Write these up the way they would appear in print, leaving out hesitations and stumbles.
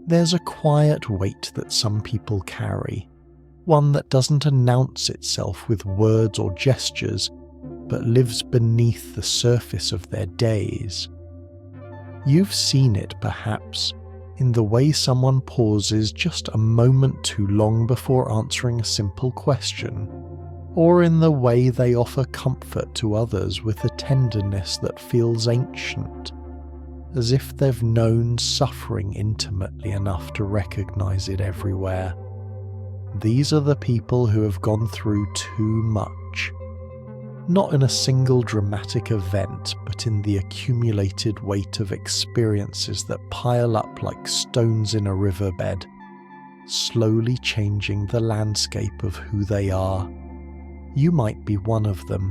There's a quiet weight that some people carry, one that doesn't announce itself with words or gestures, but lives beneath the surface of their days. You've seen it, perhaps, in the way someone pauses just a moment too long before answering a simple question, or in the way they offer comfort to others with a tenderness that feels ancient, as if they've known suffering intimately enough to recognize it everywhere. These are the people who have gone through too much, not in a single dramatic event, but in the accumulated weight of experiences that pile up like stones in a riverbed, slowly changing the landscape of who they are. You might be one of them.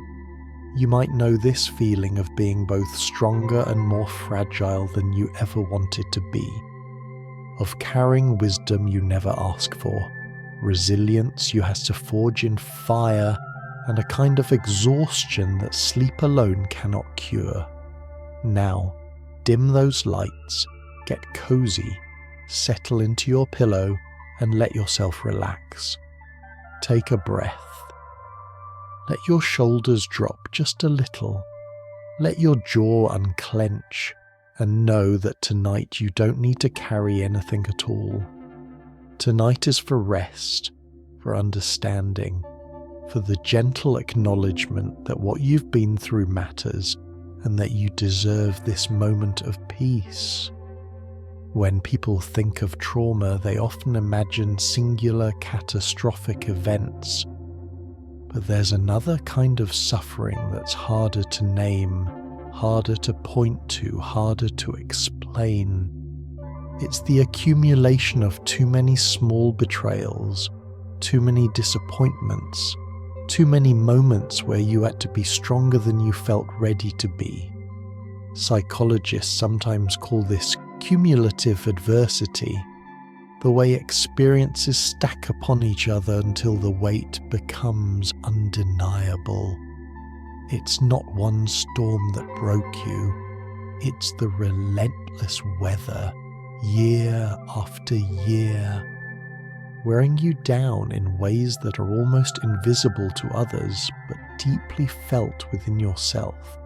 You might know this feeling of being both stronger and more fragile than you ever wanted to be, of carrying wisdom you never asked for, resilience you had to forge in fire, and a kind of exhaustion that sleep alone cannot cure. Now, dim those lights, get cozy, settle into your pillow, and let yourself relax. Take a breath. Let your shoulders drop just a little. Let your jaw unclench, and know that tonight you don't need to carry anything at all. Tonight is for rest, for understanding, for the gentle acknowledgement that what you've been through matters and that you deserve this moment of peace. When people think of trauma, they often imagine singular catastrophic events. But there's another kind of suffering that's harder to name, harder to point to, harder to explain. It's the accumulation of too many small betrayals, too many disappointments, too many moments where you had to be stronger than you felt ready to be. Psychologists sometimes call this cumulative adversity, the way experiences stack upon each other until the weight becomes undeniable. It's not one storm that broke you, it's the relentless weather, year after year, wearing you down in ways that are almost invisible to others, but deeply felt within yourself.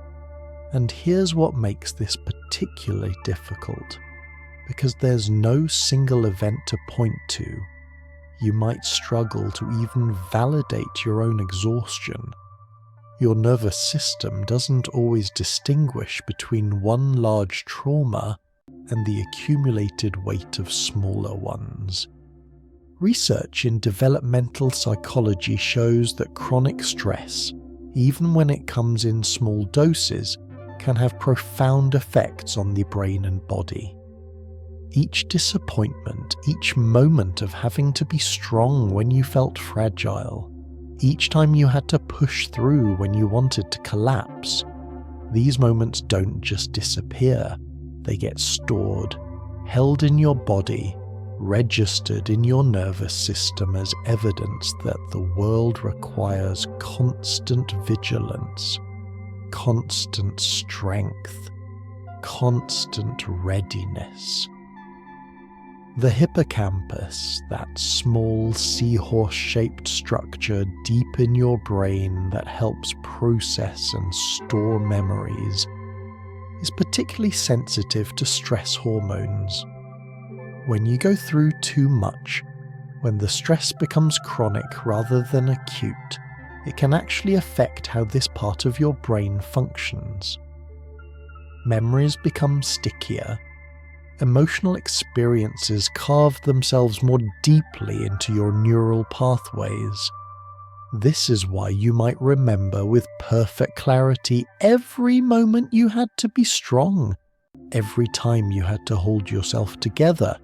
And here's what makes this particularly difficult. Because there's no single event to point to, you might struggle to even validate your own exhaustion. Your nervous system doesn't always distinguish between one large trauma and the accumulated weight of smaller ones. Research in developmental psychology shows that chronic stress, even when it comes in small doses, can have profound effects on the brain and body. Each disappointment, each moment of having to be strong when you felt fragile, each time you had to push through when you wanted to collapse, these moments don't just disappear, they get stored, held in your body, registered in your nervous system as evidence that the world requires constant vigilance, constant strength, constant readiness. The hippocampus, that small seahorse-shaped structure deep in your brain that helps process and store memories, is particularly sensitive to stress hormones. When you go through too much, when the stress becomes chronic rather than acute, it can actually affect how this part of your brain functions. Memories become stickier. Emotional experiences carve themselves more deeply into your neural pathways. This is why you might remember with perfect clarity every moment you had to be strong, every time you had to hold yourself together,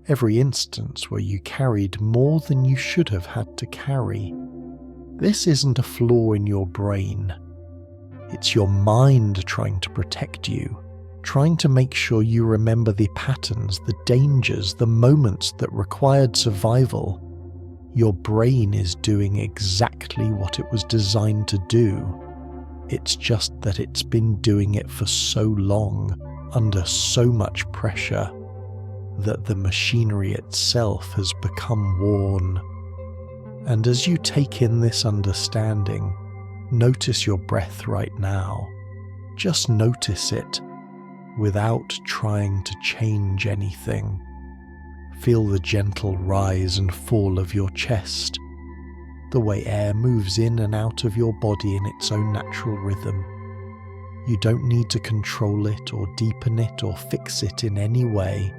every instance where you carried more than you should have had to carry. This isn't a flaw in your brain. It's your mind trying to protect you, trying to make sure you remember the patterns, the dangers, the moments that required survival. Your brain is doing exactly what it was designed to do. It's just that it's been doing it for so long, under so much pressure. that the machinery itself has become worn. And as you take in this understanding, notice your breath right now. Just notice it, without trying to change anything. Feel the gentle rise and fall of your chest, the way air moves in and out of your body in its own natural rhythm. You don't need to control it or deepen it or fix it in any way.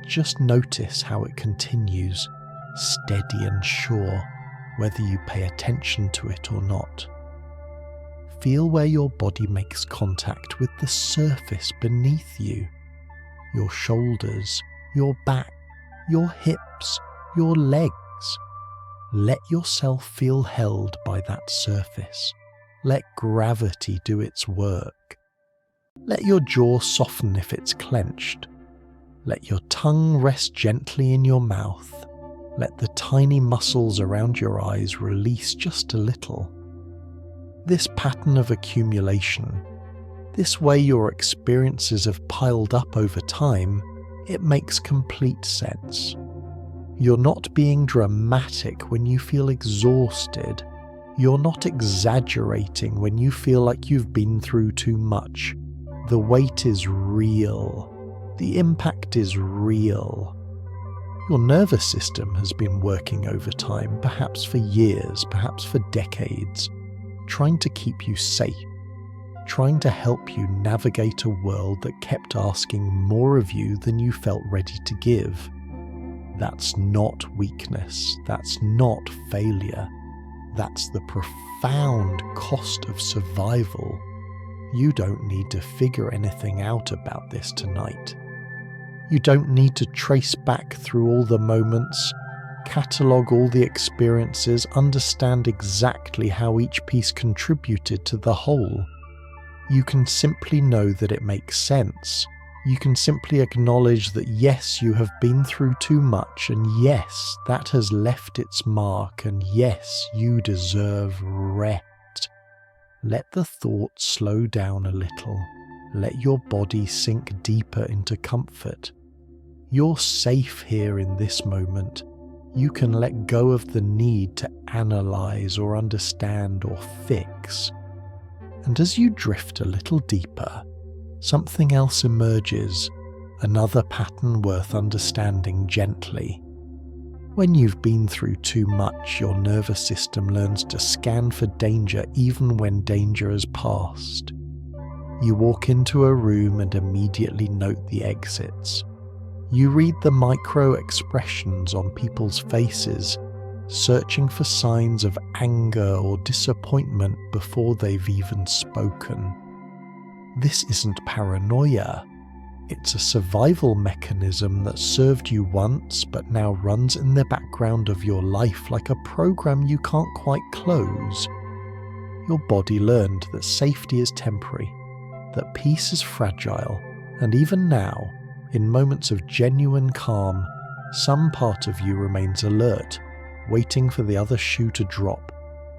Just notice how it continues, steady and sure, whether you pay attention to it or not. Feel where your body makes contact with the surface beneath you. Your shoulders, your back, your hips, your legs. Let yourself feel held by that surface. Let gravity do its work. Let your jaw soften if it's clenched. Let your tongue rest gently in your mouth. Let the tiny muscles around your eyes release just a little. This pattern of accumulation, this way your experiences have piled up over time, it makes complete sense. You're not being dramatic when you feel exhausted. You're not exaggerating when you feel like you've been through too much. The weight is real. The impact is real. Your nervous system has been working overtime, perhaps for years, perhaps for decades, trying to keep you safe, trying to help you navigate a world that kept asking more of you than you felt ready to give. That's not weakness, that's not failure, that's the profound cost of survival. You don't need to figure anything out about this tonight. You don't need to trace back through all the moments, catalogue all the experiences, understand exactly how each piece contributed to the whole. You can simply know that it makes sense. You can simply acknowledge that yes, you have been through too much, and yes, that has left its mark, and yes, you deserve rest. Let the thoughts slow down a little. Let your body sink deeper into comfort. You're safe here in this moment. You can let go of the need to analyze or understand or fix. And as you drift a little deeper, something else emerges, another pattern worth understanding gently. When you've been through too much, your nervous system learns to scan for danger even when danger has passed. You walk into a room and immediately note the exits. You read the micro expressions on people's faces, searching for signs of anger or disappointment before they've even spoken. This isn't paranoia. It's a survival mechanism that served you once but now runs in the background of your life like a program you can't quite close. Your body learned that safety is temporary, that peace is fragile, and even now, in moments of genuine calm, some part of you remains alert, waiting for the other shoe to drop.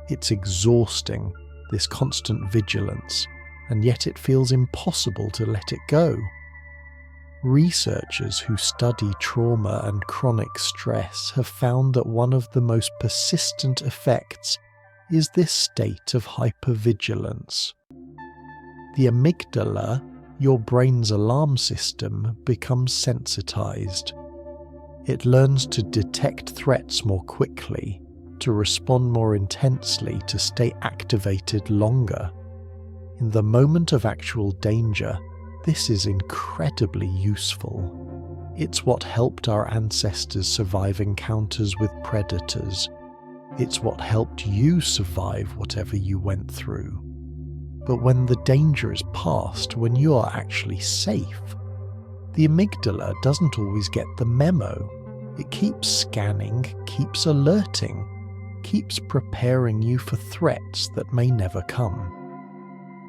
It's exhausting, this constant vigilance, and yet it feels impossible to let it go. Researchers who study trauma and chronic stress have found that one of the most persistent effects is this state of hypervigilance. The amygdala, your brain's alarm system, becomes sensitized. It learns to detect threats more quickly, to respond more intensely, to stay activated longer. In the moment of actual danger, this is incredibly useful. It's what helped our ancestors survive encounters with predators. It's what helped you survive whatever you went through. But when the danger is past, when you are actually safe, the amygdala doesn't always get the memo. It keeps scanning, keeps alerting, keeps preparing you for threats that may never come.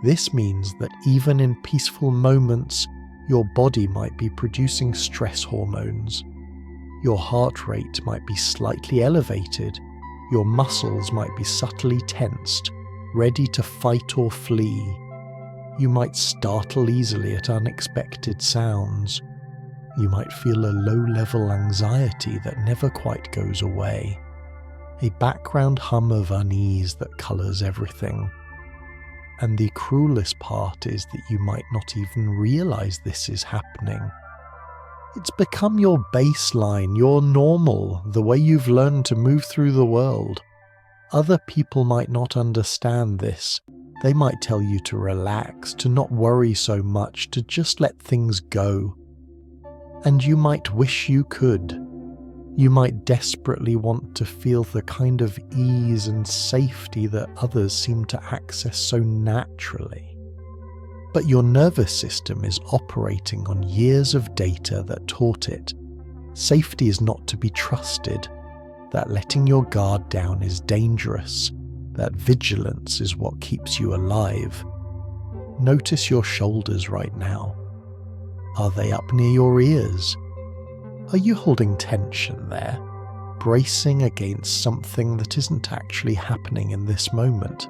This means that even in peaceful moments, your body might be producing stress hormones. Your heart rate might be slightly elevated. Your muscles might be subtly tensed, ready to fight or flee. You might startle easily at unexpected sounds. You might feel a low-level anxiety that never quite goes away, a background hum of unease that colours everything. And the cruelest part is that you might not even realise this is happening. It's become your baseline, your normal, the way you've learned to move through the world. Other people might not understand this. They might tell you to relax, to not worry so much, to just let things go. And you might wish you could. You might desperately want to feel the kind of ease and safety that others seem to access so naturally. But your nervous system is operating on years of data that taught it. Safety is not to be trusted, that letting your guard down is dangerous, that vigilance is what keeps you alive. Notice your shoulders right now. Are they up near your ears? Are you holding tension there, bracing against something that isn't actually happening in this moment?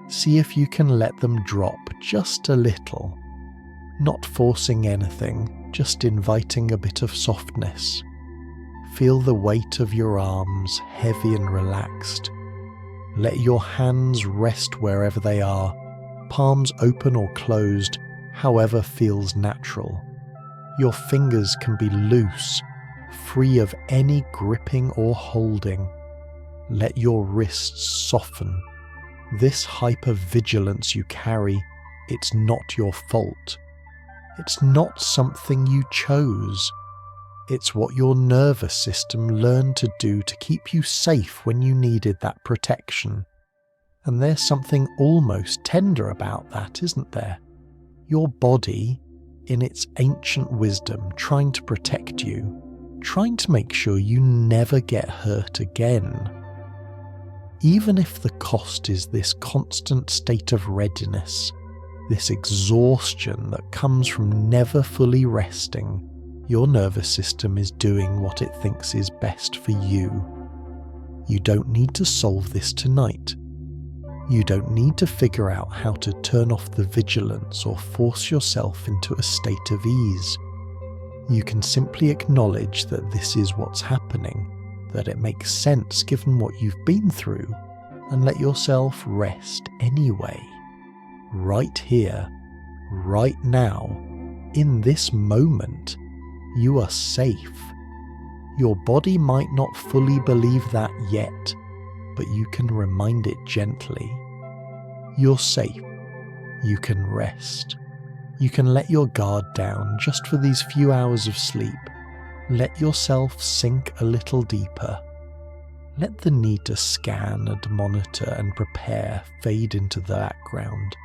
See if you can let them drop just a little, not forcing anything, just inviting a bit of softness. Feel the weight of your arms heavy and relaxed. Let your hands rest wherever they are, palms open or closed, however feels natural. Your fingers can be loose, free of any gripping or holding. Let your wrists soften. This hypervigilance you carry, it's not your fault. It's not something you chose. It's what your nervous system learned to do to keep you safe when you needed that protection. And there's something almost tender about that, isn't there? Your body, in its ancient wisdom, trying to protect you, trying to make sure you never get hurt again. Even if the cost is this constant state of readiness, this exhaustion that comes from never fully resting, your nervous system is doing what it thinks is best for you. You don't need to solve this tonight. You don't need to figure out how to turn off the vigilance or force yourself into a state of ease. You can simply acknowledge that this is what's happening, that it makes sense given what you've been through, and let yourself rest anyway. Right here, right now, in this moment, you are safe. Your body might not fully believe that yet, but you can remind it gently. You're safe. You can rest. You can let your guard down just for these few hours of sleep. Let yourself sink a little deeper. Let the need to scan and monitor and prepare fade into the background.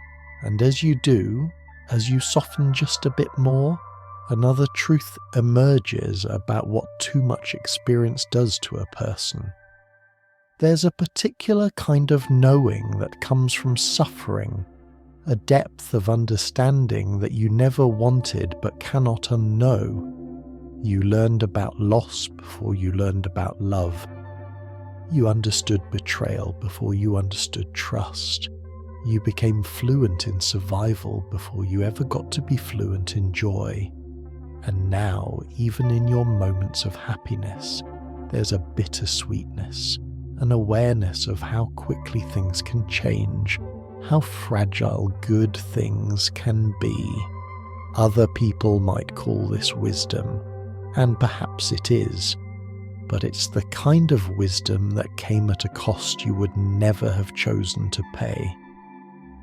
And as you do, as you soften just a bit more, another truth emerges about what too much experience does to a person. There's a particular kind of knowing that comes from suffering, a depth of understanding that you never wanted but cannot unknow. You learned about loss before you learned about love. You understood betrayal before you understood trust. You became fluent in survival before you ever got to be fluent in joy. And now, even in your moments of happiness, there's a bittersweetness, an awareness of how quickly things can change, how fragile good things can be. Other people might call this wisdom, and perhaps it is, but it's the kind of wisdom that came at a cost you would never have chosen to pay.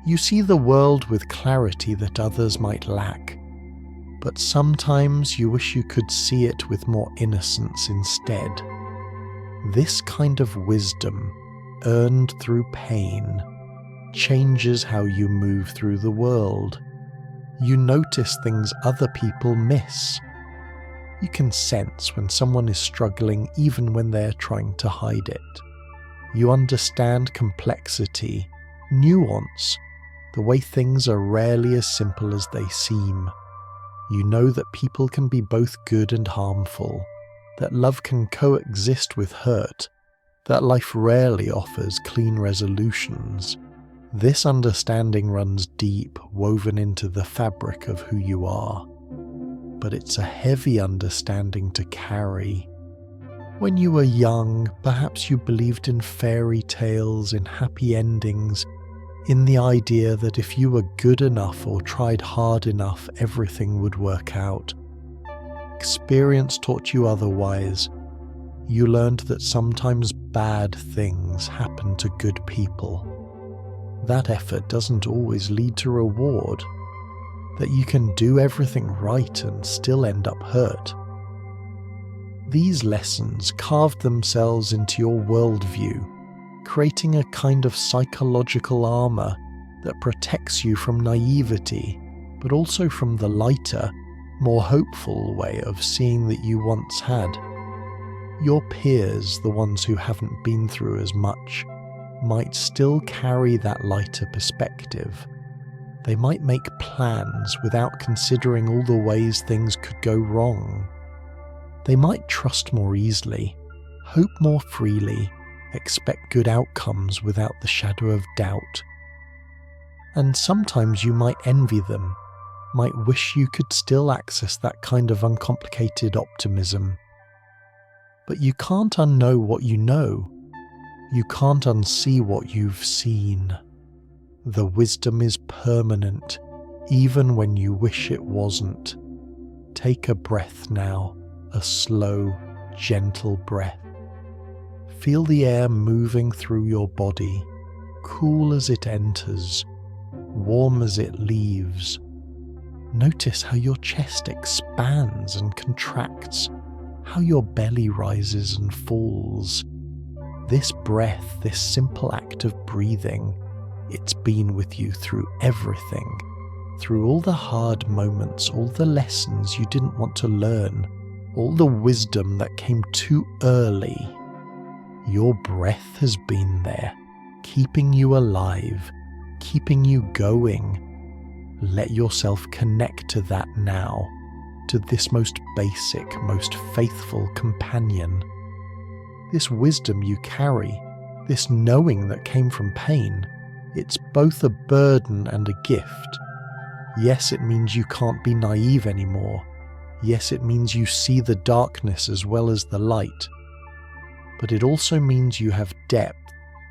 You see the world with clarity that others might lack, but sometimes you wish you could see it with more innocence instead. This kind of wisdom, earned through pain, changes how you move through the world. You notice things other people miss. You can sense when someone is struggling even when they're trying to hide it. You understand complexity, nuance, the way things are rarely as simple as they seem. You know that people can be both good and harmful, that love can coexist with hurt, that life rarely offers clean resolutions. This understanding runs deep, woven into the fabric of who you are. but it's a heavy understanding to carry. When you were young, perhaps you believed in fairy tales, in happy endings, in the idea that if you were good enough or tried hard enough, everything would work out. Experience taught you otherwise. You learned that sometimes bad things happen to good people. That effort doesn't always lead to reward, that you can do everything right and still end up hurt. These lessons carved themselves into your worldview, creating a kind of psychological armor that protects you from naivety, but also from the lighter, more hopeful way of seeing that you once had. Your peers, the ones who haven't been through as much, might still carry that lighter perspective. They might make plans without considering all the ways things could go wrong. They might trust more easily, hope more freely, expect good outcomes without the shadow of doubt. And sometimes you might envy them, might wish you could still access that kind of uncomplicated optimism. But you can't unknow what you know. You can't unsee what you've seen. The wisdom is permanent, even when you wish it wasn't. Take a breath now, a slow, gentle breath. Feel the air moving through your body, cool as it enters, warm as it leaves. Notice how your chest expands and contracts, how your belly rises and falls. This breath, this simple act of breathing, it's been with you through everything, through all the hard moments, all the lessons you didn't want to learn, all the wisdom that came too early. Your breath has been there, keeping you alive, keeping you going. Let yourself connect to that now, to this most basic, most faithful companion. This wisdom you carry, this knowing that came from pain, it's both a burden and a gift. Yes, it means you can't be naive anymore. Yes, it means you see the darkness as well as the light. But it also means you have depth,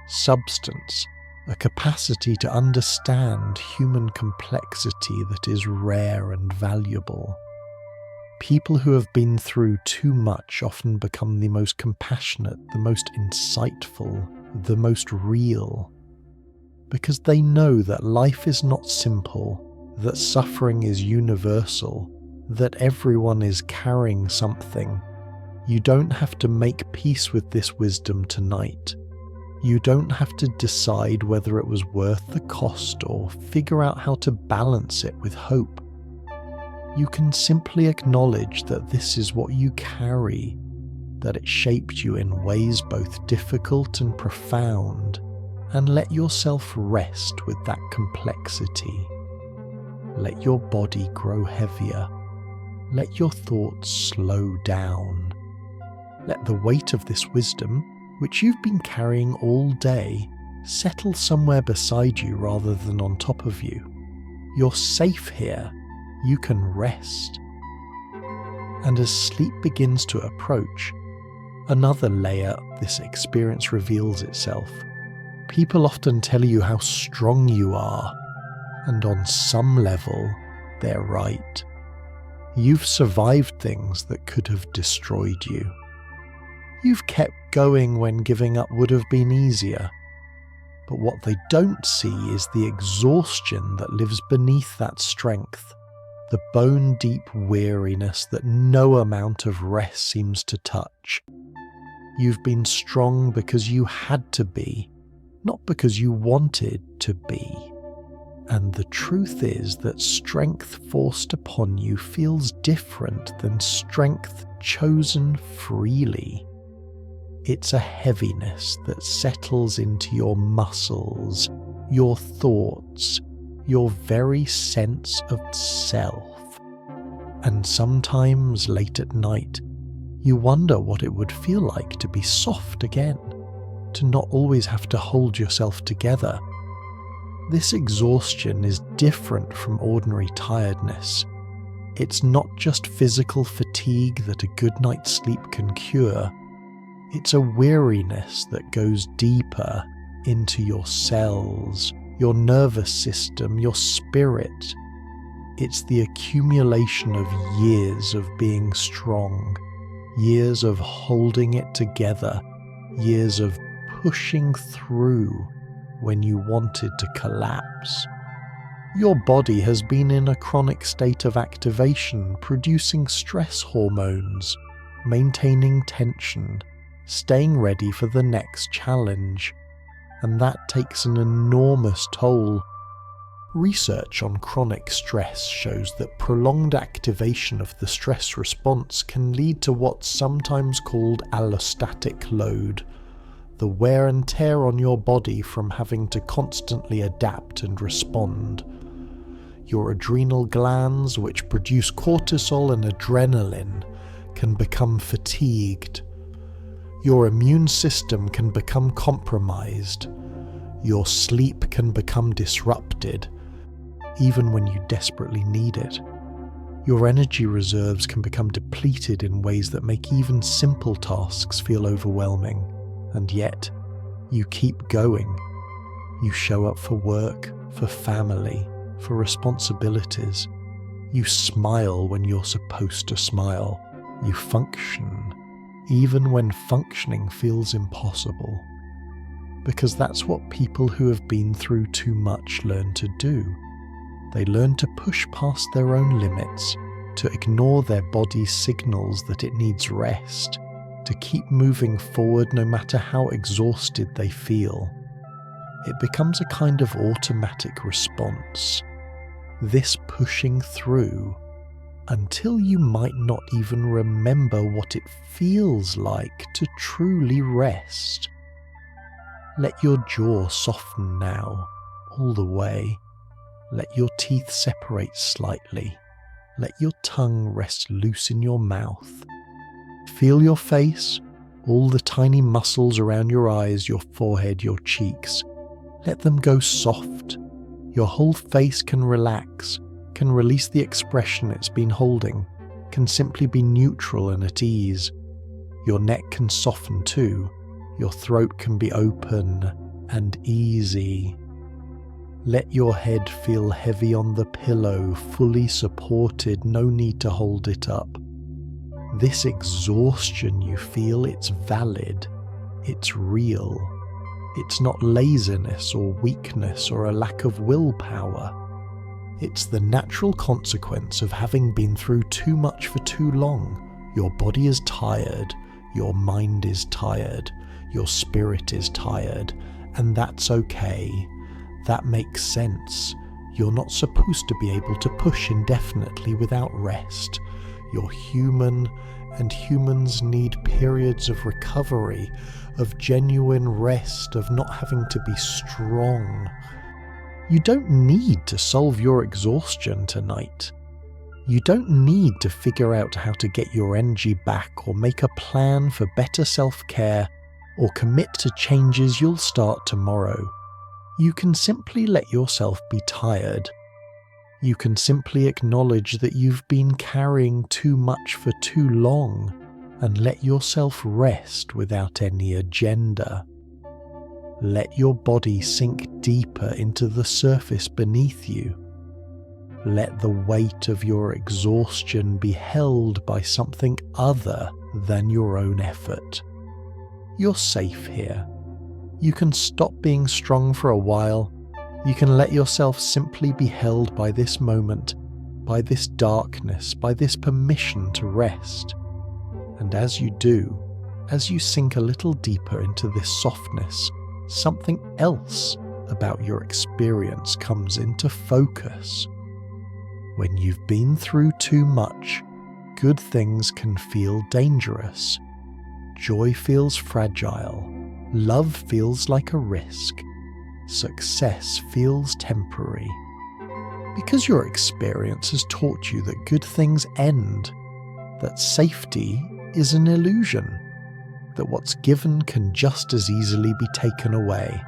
substance, a capacity to understand human complexity that is rare and valuable. People who have been through too much often become the most compassionate, the most insightful, the most real, because they know that life is not simple, that suffering is universal, that everyone is carrying something. You don't have to make peace with this wisdom tonight. You don't have to decide whether it was worth the cost or figure out how to balance it with hope. You can simply acknowledge that this is what you carry, that it shaped you in ways both difficult and profound, and let yourself rest with that complexity. Let your body grow heavier. Let your thoughts slow down. Let the weight of this wisdom, which you've been carrying all day, settle somewhere beside you rather than on top of you. You're safe here. You can rest. And as sleep begins to approach, another layer of this experience reveals itself. People often tell you how strong you are, and on some level, they're right. You've survived things that could have destroyed you. You've kept going when giving up would have been easier. But what they don't see is the exhaustion that lives beneath that strength, the bone-deep weariness that no amount of rest seems to touch. You've been strong because you had to be, not because you wanted to be. And the truth is that strength forced upon you feels different than strength chosen freely. It's a heaviness that settles into your muscles, your thoughts, your very sense of self. And sometimes late at night, you wonder what it would feel like to be soft again, to not always have to hold yourself together. This exhaustion is different from ordinary tiredness. It's not just physical fatigue that a good night's sleep can cure. It's a weariness that goes deeper into your cells, your nervous system, your spirit. It's the accumulation of years of being strong, years of holding it together, years of pushing through when you wanted to collapse. Your body has been in a chronic state of activation, producing stress hormones, maintaining tension, staying ready for the next challenge, and that takes an enormous toll. Research on chronic stress shows that prolonged activation of the stress response can lead to what's sometimes called allostatic load, the wear and tear on your body from having to constantly adapt and respond. Your adrenal glands, which produce cortisol and adrenaline, can become fatigued. Your immune system can become compromised. Your sleep can become disrupted, even when you desperately need it. Your energy reserves can become depleted in ways that make even simple tasks feel overwhelming. And yet, you keep going. You show up for work, for family, for responsibilities. You smile when you're supposed to smile. You function, even when functioning feels impossible. Because that's what people who have been through too much learn to do. They learn to push past their own limits, to ignore their body's signals that it needs rest, to keep moving forward no matter how exhausted they feel. It becomes a kind of automatic response. This pushing through until you might not even remember what it feels like to truly rest. Let your jaw soften now, all the way. Let your teeth separate slightly. Let your tongue rest loose in your mouth. Feel your face, all the tiny muscles around your eyes, your forehead, your cheeks. Let them go soft. Your whole face can relax, can release the expression it's been holding, can simply be neutral and at ease. Your neck can soften too. Your throat can be open and easy. Let your head feel heavy on the pillow, fully supported, no need to hold it up. This exhaustion you feel, it's valid, it's real. It's not laziness or weakness or a lack of willpower. It's the natural consequence of having been through too much for too long. Your body is tired, your mind is tired, your spirit is tired, and that's okay. That makes sense. You're not supposed to be able to push indefinitely without rest. You're human, and humans need periods of recovery, of genuine rest, of not having to be strong. You don't need to solve your exhaustion tonight. You don't need to figure out how to get your energy back or make a plan for better self-care or commit to changes you'll start tomorrow. You can simply let yourself be tired. You can simply acknowledge that you've been carrying too much for too long and let yourself rest without any agenda. Let your body sink deeper into the surface beneath you. Let the weight of your exhaustion be held by something other than your own effort. You're safe here. You can stop being strong for a while. You can let yourself simply be held by this moment, by this darkness, by this permission to rest. And as you do, as you sink a little deeper into this softness, something else about your experience comes into focus. When you've been through too much, good things can feel dangerous. Joy feels fragile. Love feels like a risk. Success feels temporary. Because your experience has taught you that good things end, that safety is an illusion, that what's given can just as easily be taken away.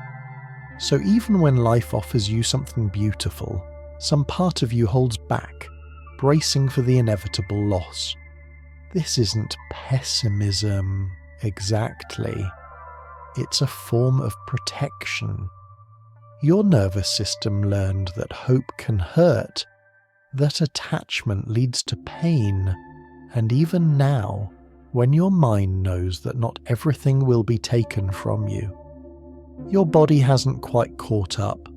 So even when life offers you something beautiful, some part of you holds back, bracing for the inevitable loss. This isn't pessimism exactly. It's a form of protection. Your nervous system learned that hope can hurt, that attachment leads to pain, and even now, when your mind knows that not everything will be taken from you, your body hasn't quite caught up.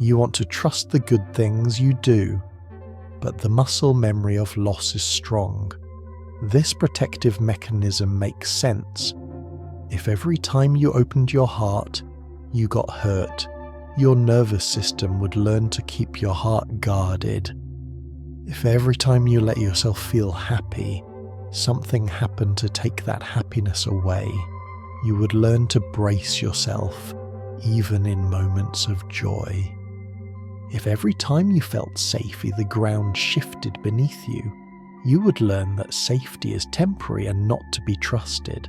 You want to trust the good things you do, but the muscle memory of loss is strong. This protective mechanism makes sense. If every time you opened your heart, you got hurt, your nervous system would learn to keep your heart guarded. If every time you let yourself feel happy, something happened to take that happiness away, you would learn to brace yourself, even in moments of joy. If every time you felt safe, the ground shifted beneath you, you would learn that safety is temporary and not to be trusted.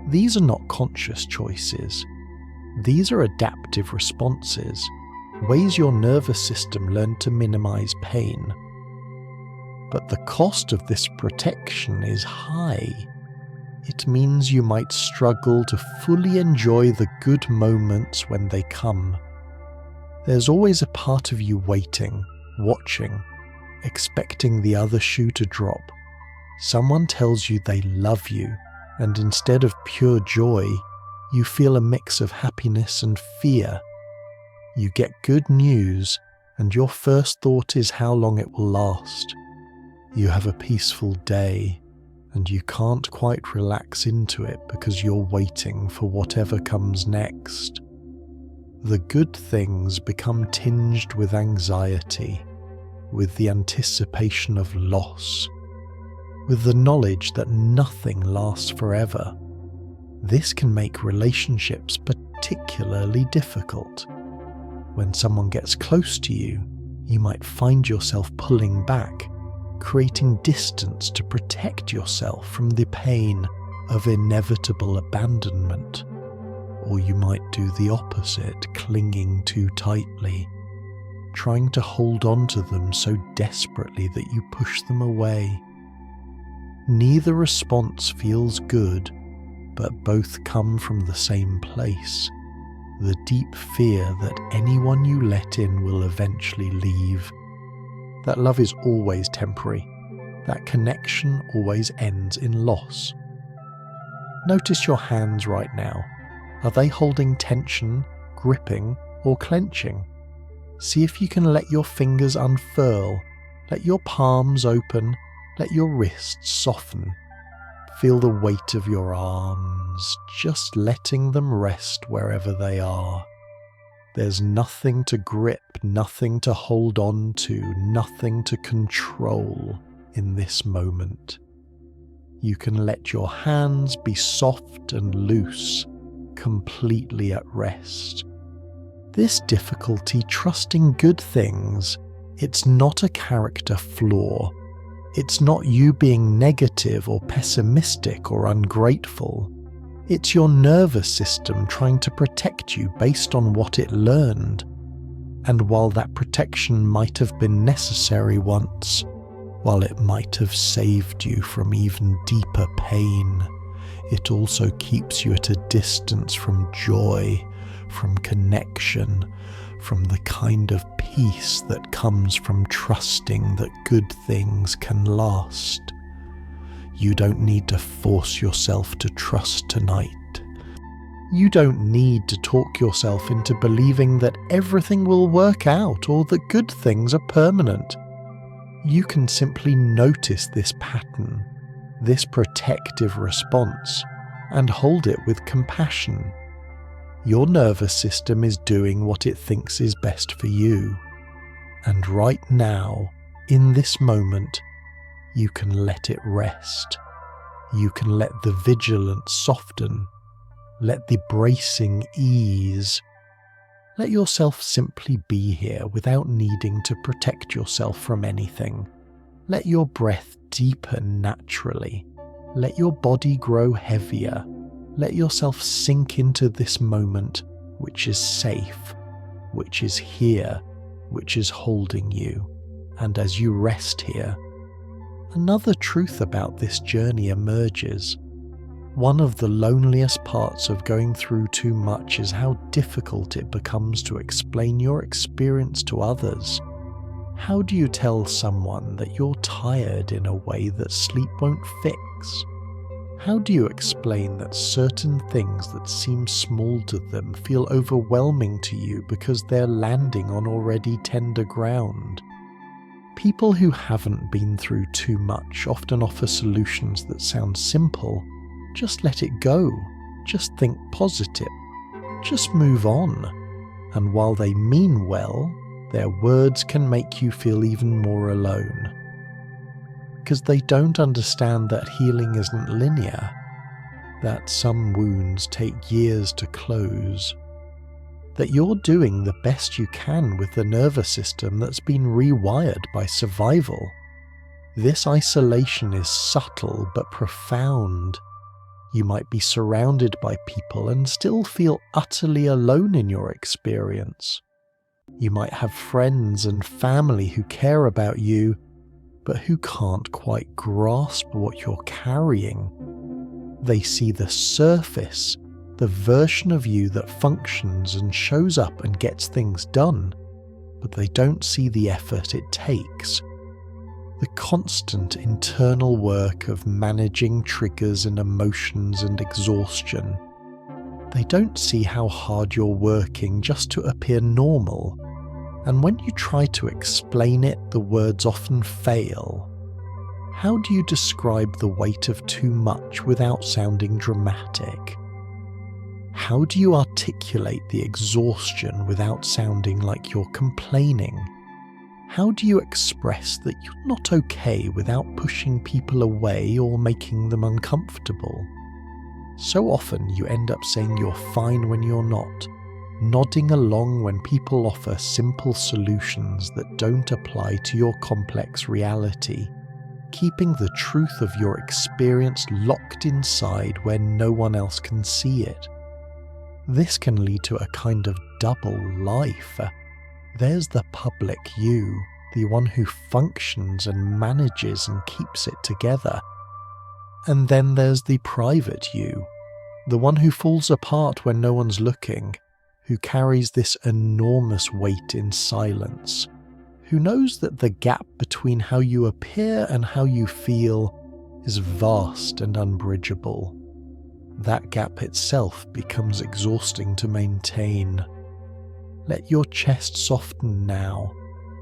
These are not conscious choices. These are adaptive responses, ways your nervous system learned to minimize pain. But the cost of this protection is high. It means you might struggle to fully enjoy the good moments when they come. There's always a part of you waiting, watching, expecting the other shoe to drop. Someone tells you they love you, and instead of pure joy, you feel a mix of happiness and fear. You get good news, and your first thought is how long it will last. You have a peaceful day, and you can't quite relax into it because you're waiting for whatever comes next. The good things become tinged with anxiety, with the anticipation of loss, with the knowledge that nothing lasts forever. This can make relationships particularly difficult. When someone gets close to you, you might find yourself pulling back, creating distance to protect yourself from the pain of inevitable abandonment. Or you might do the opposite, clinging too tightly, trying to hold on to them so desperately that you push them away. Neither response feels good, but both come from the same place, the deep fear that anyone you let in will eventually leave. That love is always temporary. That connection always ends in loss. Notice your hands right now. Are they holding tension, gripping, or clenching? See if you can let your fingers unfurl, let your palms open, let your wrists soften. Feel the weight of your arms, just letting them rest wherever they are. There's nothing to grip, nothing to hold on to, nothing to control in this moment. You can let your hands be soft and loose, completely at rest. This difficulty trusting good things, it's not a character flaw. It's not you being negative or pessimistic or ungrateful. It's your nervous system trying to protect you based on what it learned. And while that protection might have been necessary once, while it might have saved you from even deeper pain, it also keeps you at a distance from joy, from connection, from the kind of peace that comes from trusting that good things can last. You don't need to force yourself to trust tonight. You don't need to talk yourself into believing that everything will work out or that good things are permanent. You can simply notice this pattern, this protective response, and hold it with compassion. Your nervous system is doing what it thinks is best for you. And right now, in this moment, you can let it rest. You can let the vigilance soften. Let the bracing ease. Let yourself simply be here without needing to protect yourself from anything. Let your breath deepen naturally. Let your body grow heavier. Let yourself sink into this moment, which is safe, which is here, which is holding you. and as you rest here, another truth about this journey emerges. One of the loneliest parts of going through too much is how difficult it becomes to explain your experience to others. How do you tell someone that you're tired in a way that sleep won't fix? How do you explain that certain things that seem small to them feel overwhelming to you because they're landing on already tender ground? People who haven't been through too much often offer solutions that sound simple. Just let it go. Just think positive. Just move on. And while they mean well, their words can make you feel even more alone. Because they don't understand that healing isn't linear, that some wounds take years to close, that you're doing the best you can with the nervous system that's been rewired by survival. This isolation is subtle but profound. You might be surrounded by people and still feel utterly alone in your experience. You might have friends and family who care about you, but who can't quite grasp what you're carrying. They see the surface, the version of you that functions and shows up and gets things done, but they don't see the effort it takes. The constant internal work of managing triggers and emotions and exhaustion. They don't see how hard you're working just to appear normal. And when you try to explain it, the words often fail. How do you describe the weight of too much without sounding dramatic? How do you articulate the exhaustion without sounding like you're complaining? How do you express that you're not okay without pushing people away or making them uncomfortable? So often you end up saying you're fine when you're not, nodding along when people offer simple solutions that don't apply to your complex reality, keeping the truth of your experience locked inside where no one else can see it. This can lead to a kind of double life. There's the public you, the one who functions and manages and keeps it together. And then there's the private you, the one who falls apart when no one's looking, who carries this enormous weight in silence, who knows that the gap between how you appear and how you feel is vast and unbridgeable. That gap itself becomes exhausting to maintain. Let your chest soften now,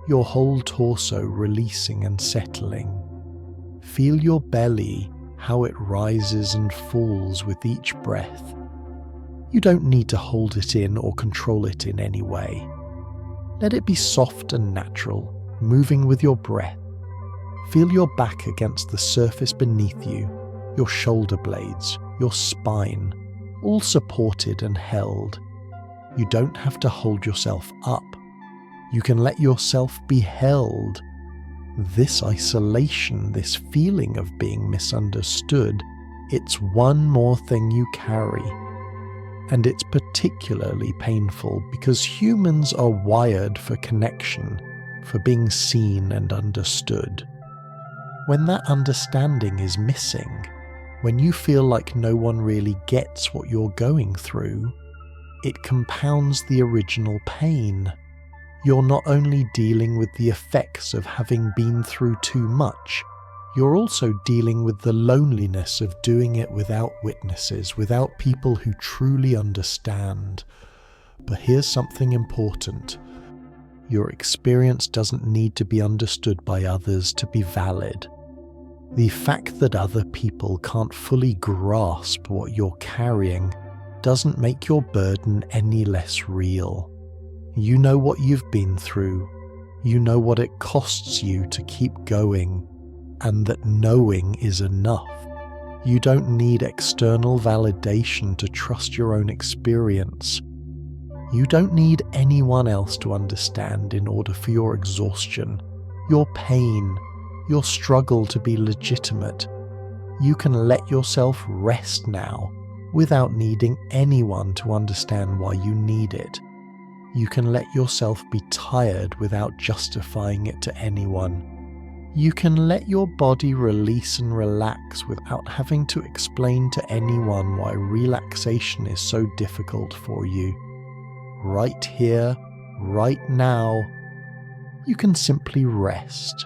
your whole torso releasing and settling. Feel your belly, how it rises and falls with each breath. You don't need to hold it in or control it in any way. Let it be soft and natural, moving with your breath. Feel your back against the surface beneath you, your shoulder blades, your spine, all supported and held. You don't have to hold yourself up. You can let yourself be held. This isolation, this feeling of being misunderstood, it's one more thing you carry. And it's particularly painful because humans are wired for connection, for being seen and understood. When that understanding is missing, when you feel like no one really gets what you're going through, it compounds the original pain. You're not only dealing with the effects of having been through too much, you're also dealing with the loneliness of doing it without witnesses, without people who truly understand. But here's something important. Your experience doesn't need to be understood by others to be valid. The fact that other people can't fully grasp what you're carrying doesn't make your burden any less real. You know what you've been through. You know what it costs you to keep going. And that knowing is enough. You don't need external validation to trust your own experience. You don't need anyone else to understand in order for your exhaustion, your pain, your struggle to be legitimate. You can let yourself rest now without needing anyone to understand why you need it. You can let yourself be tired without justifying it to anyone. You can let your body release and relax without having to explain to anyone why relaxation is so difficult for you. Right here, right now, you can simply rest.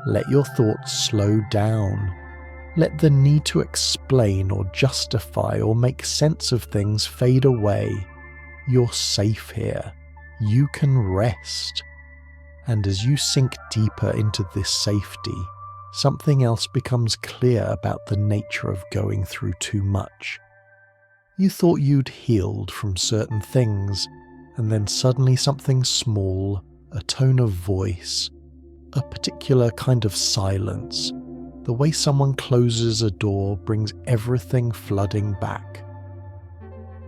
Let your thoughts slow down. Let the need to explain or justify or make sense of things fade away. You're safe here. You can rest. And as you sink deeper into this safety, something else becomes clear about the nature of going through too much. You thought you'd healed from certain things, and then suddenly something small, a tone of voice, a particular kind of silence, the way someone closes a door brings everything flooding back.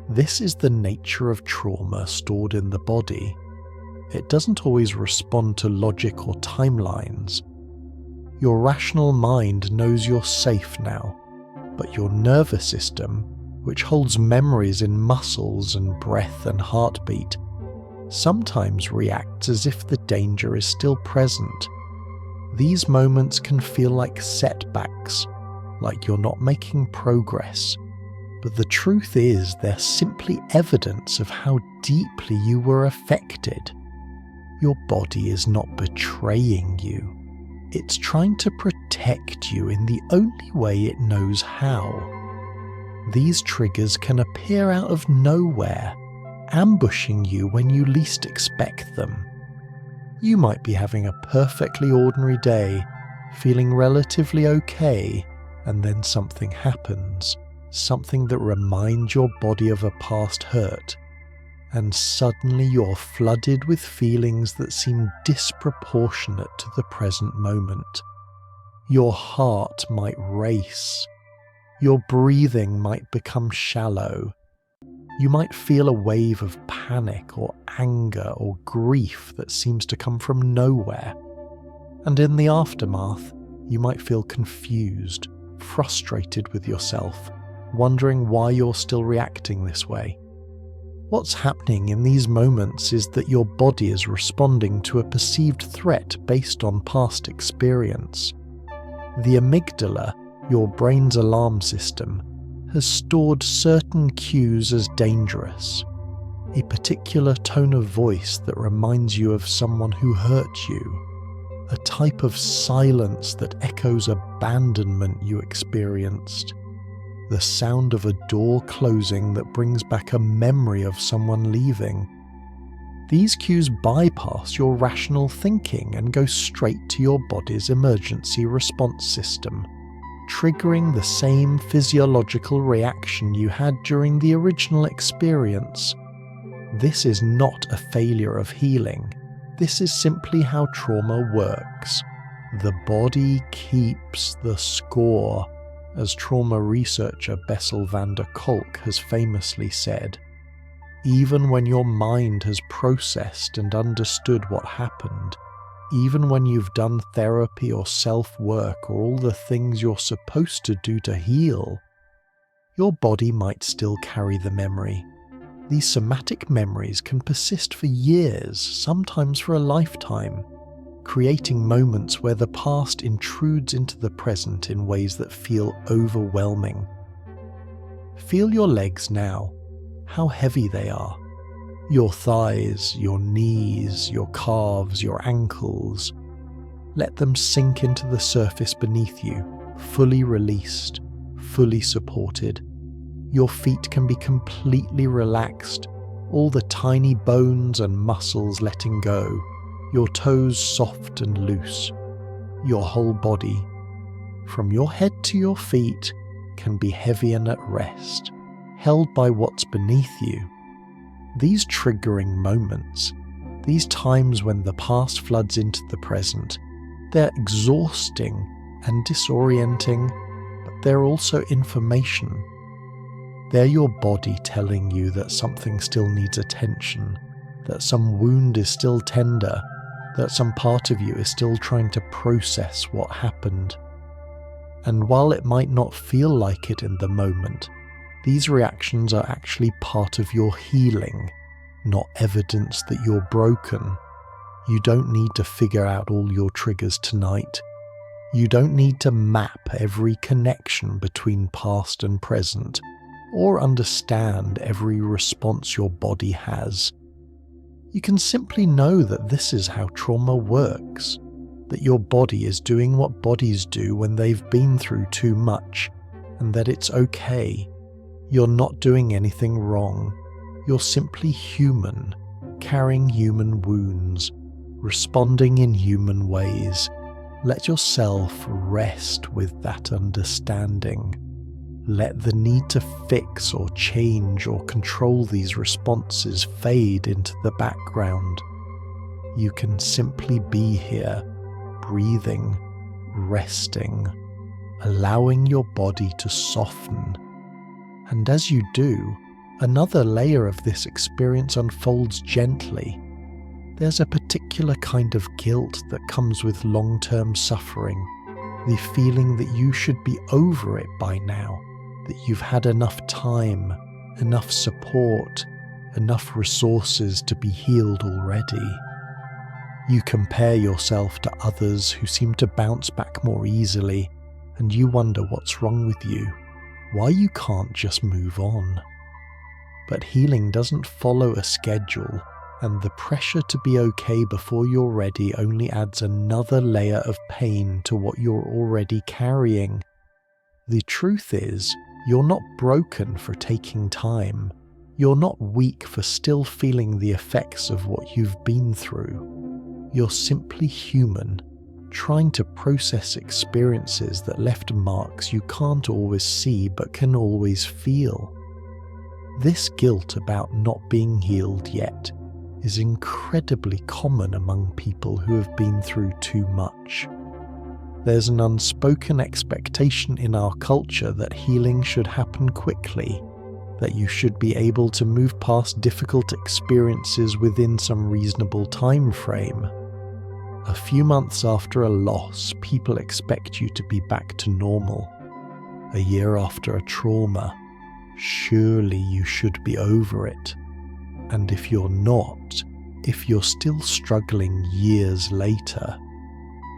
This is the nature of trauma stored in the body. It doesn't always respond to logic or timelines. Your rational mind knows you're safe now, but your nervous system, which holds memories in muscles and breath and heartbeat, sometimes reacts as if the danger is still present. These moments can feel like setbacks, like you're not making progress, but the truth is they're simply evidence of how deeply you were affected. Your body is not betraying you. It's trying to protect you in the only way it knows how. These triggers can appear out of nowhere, ambushing you when you least expect them. You might be having a perfectly ordinary day, feeling relatively okay, and then something happens, something that reminds your body of a past hurt, and suddenly you're flooded with feelings that seem disproportionate to the present moment. Your heart might race. Your breathing might become shallow. You might feel a wave of panic or anger or grief that seems to come from nowhere. And in the aftermath, you might feel confused, frustrated with yourself, wondering why you're still reacting this way. What's happening in these moments is that your body is responding to a perceived threat based on past experience. The amygdala, your brain's alarm system, has stored certain cues as dangerous. A particular tone of voice that reminds you of someone who hurt you. A type of silence that echoes abandonment you experienced. The sound of a door closing that brings back a memory of someone leaving. These cues bypass your rational thinking and go straight to your body's emergency response system, triggering the same physiological reaction you had during the original experience. This is not a failure of healing. This is simply how trauma works. The body keeps the score, as trauma researcher Bessel van der Kolk has famously said. Even when your mind has processed and understood what happened, even when you've done therapy or self-work or all the things you're supposed to do to heal, your body might still carry the memory. These somatic memories can persist for years, sometimes for a lifetime, creating moments where the past intrudes into the present in ways that feel overwhelming. Feel your legs now, how heavy they are. Your thighs, your knees, your calves, your ankles. Let them sink into the surface beneath you, fully released, fully supported. Your feet can be completely relaxed, all the tiny bones and muscles letting go, your toes soft and loose. Your whole body, from your head to your feet, can be heavy and at rest, held by what's beneath you. These triggering moments, these times when the past floods into the present, they're exhausting and disorienting, but they're also information. They're your body telling you that something still needs attention, that some wound is still tender, that some part of you is still trying to process what happened. And while it might not feel like it in the moment, these reactions are actually part of your healing. not evidence that you're broken. You don't need to figure out all your triggers tonight. You don't need to map every connection between past and present, or understand every response your body has. You can simply know that this is how trauma works, that your body is doing what bodies do when they've been through too much, and that it's okay. You're not doing anything wrong. You're simply human, carrying human wounds, responding in human ways. Let yourself rest with that understanding. Let the need to fix or change or control these responses fade into the background. You can simply be here, breathing, resting, allowing your body to soften. And as you do, another layer of this experience unfolds gently. There's a particular kind of guilt that comes with long-term suffering, the feeling that you should be over it by now, that you've had enough time, enough support, enough resources to be healed already. You compare yourself to others who seem to bounce back more easily, and you wonder what's wrong with you, why you can't just move on. But healing doesn't follow a schedule, and the pressure to be okay before you're ready only adds another layer of pain to what you're already carrying. The truth is, you're not broken for taking time. You're not weak for still feeling the effects of what you've been through. You're simply human, trying to process experiences that left marks you can't always see but can always feel. This guilt about not being healed yet is incredibly common among people who have been through too much. There's an unspoken expectation in our culture that healing should happen quickly, that you should be able to move past difficult experiences within some reasonable time frame. A few months after a loss, people expect you to be back to normal. A year after a trauma, surely you should be over it. And if you're not, if you're still struggling years later,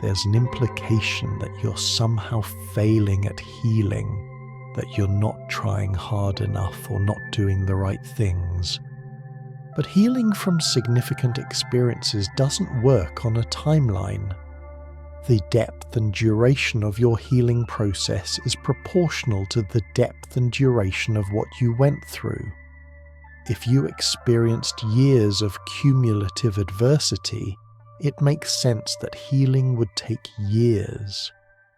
there's an implication that you're somehow failing at healing, that you're not trying hard enough or not doing the right things. But healing from significant experiences doesn't work on a timeline. The depth and duration of your healing process is proportional to the depth and duration of what you went through. If you experienced years of cumulative adversity, it makes sense that healing would take years.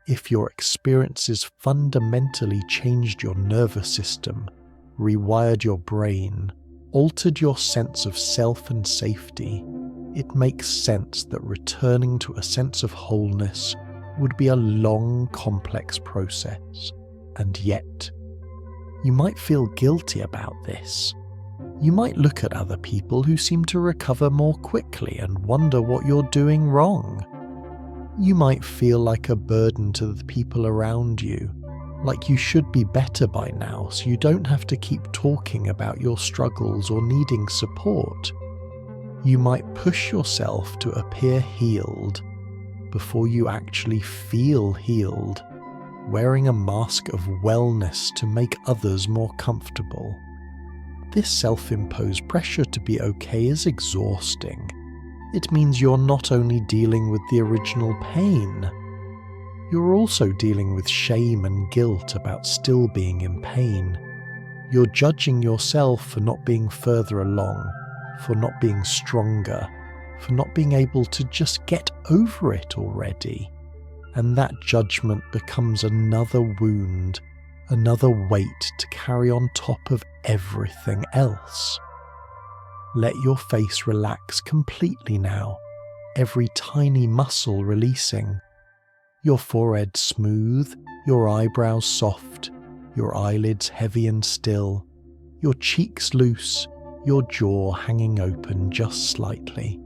If your experiences fundamentally changed your nervous system, rewired your brain, altered your sense of self and safety, it makes sense that returning to a sense of wholeness would be a long, complex process. And yet, you might feel guilty about this. You might look at other people who seem to recover more quickly and wonder what you're doing wrong. You might feel like a burden to the people around you, like you should be better by now so you don't have to keep talking about your struggles or needing support. You might push yourself to appear healed before you actually feel healed, wearing a mask of wellness to make others more comfortable. This self-imposed pressure to be okay is exhausting. It means you're not only dealing with the original pain, you're also dealing with shame and guilt about still being in pain. You're judging yourself for not being further along, for not being stronger, for not being able to just get over it already. And that judgment becomes another wound, another weight to carry on top of everything else. Let your face relax completely now, every tiny muscle releasing. Your forehead smooth, your eyebrows soft, your eyelids heavy and still, your cheeks loose, your jaw hanging open just slightly.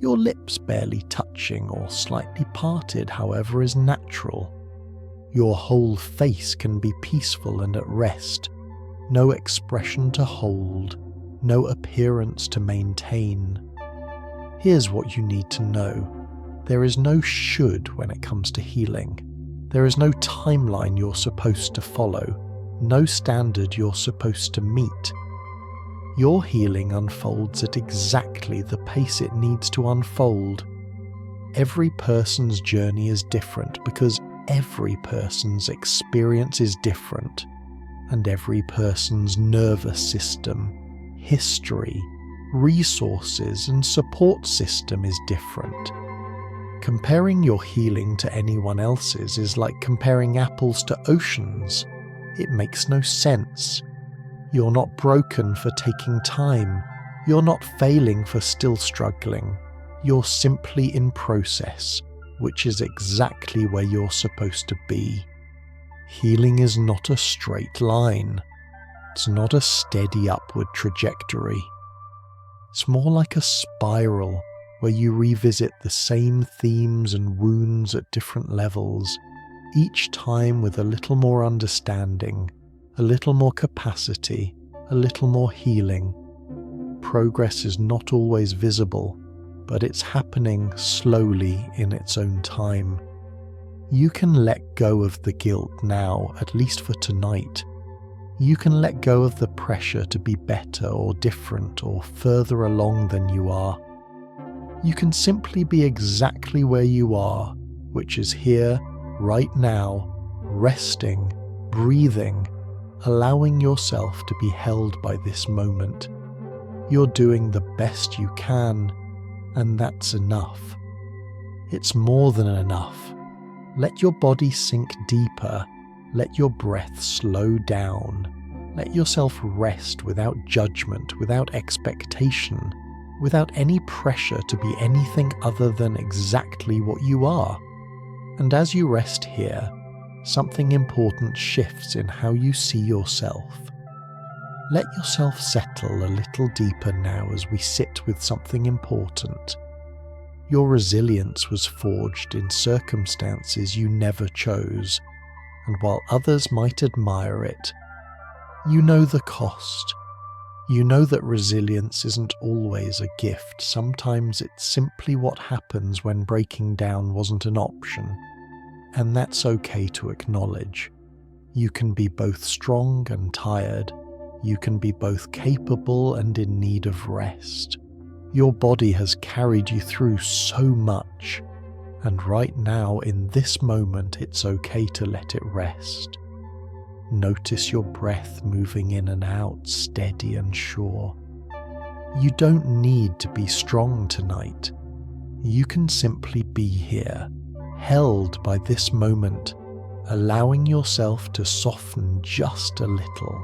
Your lips barely touching or slightly parted, however, is natural. Your whole face can be peaceful and at rest, no expression to hold, no appearance to maintain. Here's what you need to know. There is no should when it comes to healing. There is no timeline you're supposed to follow, no standard you're supposed to meet. Your healing unfolds at exactly the pace it needs to unfold. Every person's journey is different because every person's experience is different, and every person's nervous system, history, resources, and support system is different. Comparing your healing to anyone else's is like comparing apples to oceans. It makes no sense. You're not broken for taking time. You're not failing for still struggling. You're simply in process, which is exactly where you're supposed to be. Healing is not a straight line. It's not a steady upward trajectory. It's more like a spiral where you revisit the same themes and wounds at different levels, each time with a little more understanding, a little more capacity, a little more healing. Progress is not always visible, but it's happening slowly in its own time. You can let go of the guilt now, at least for tonight. You can let go of the pressure to be better or different or further along than you are. You can simply be exactly where you are, which is here, right now, resting, breathing, allowing yourself to be held by this moment. You're doing the best you can, and that's enough. It's more than enough. Let your body sink deeper. Let your breath slow down. Let yourself rest without judgment, without expectation, without any pressure to be anything other than exactly what you are. And as you rest here, something important shifts in how you see yourself. Let yourself settle a little deeper now as we sit with something important. Your resilience was forged in circumstances you never chose, and while others might admire it, you know the cost. You know that resilience isn't always a gift. Sometimes it's simply what happens when breaking down wasn't an option, and that's okay to acknowledge. You can be both strong and tired. You can be both capable and in need of rest. Your body has carried you through so much, and right now, in this moment, it's okay to let it rest. Notice your breath moving in and out, steady and sure. You don't need to be strong tonight. You can simply be here, held by this moment, allowing yourself to soften just a little.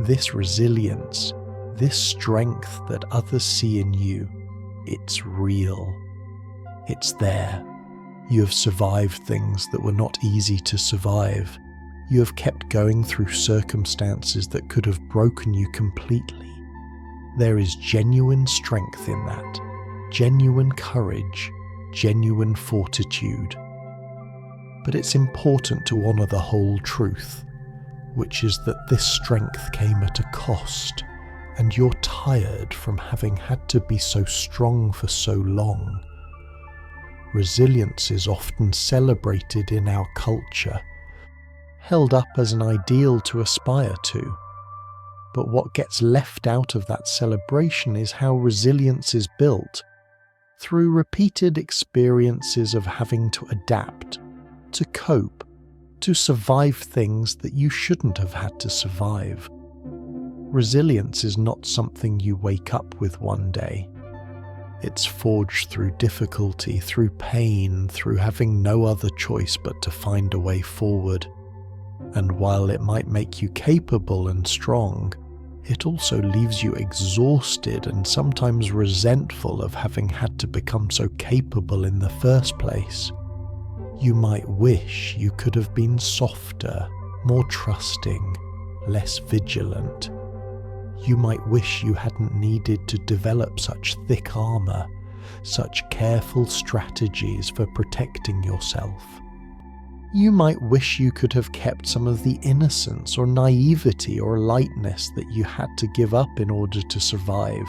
This resilience, this strength that others see in you, it's real. It's there. You have survived things that were not easy to survive. You have kept going through circumstances that could have broken you completely. There is genuine strength in that, genuine courage, genuine fortitude. But it's important to honour the whole truth, which is that this strength came at a cost, and you're tired from having had to be so strong for so long. Resilience is often celebrated in our culture, held up as an ideal to aspire to. But what gets left out of that celebration is how resilience is built, through repeated experiences of having to adapt, to cope, to survive things that you shouldn't have had to survive. Resilience is not something you wake up with one day. It's forged through difficulty, through pain, through having no other choice but to find a way forward. And while it might make you capable and strong, it also leaves you exhausted and sometimes resentful of having had to become so capable in the first place. You might wish you could have been softer, more trusting, less vigilant. You might wish you hadn't needed to develop such thick armor, such careful strategies for protecting yourself. You might wish you could have kept some of the innocence or naivety or lightness that you had to give up in order to survive.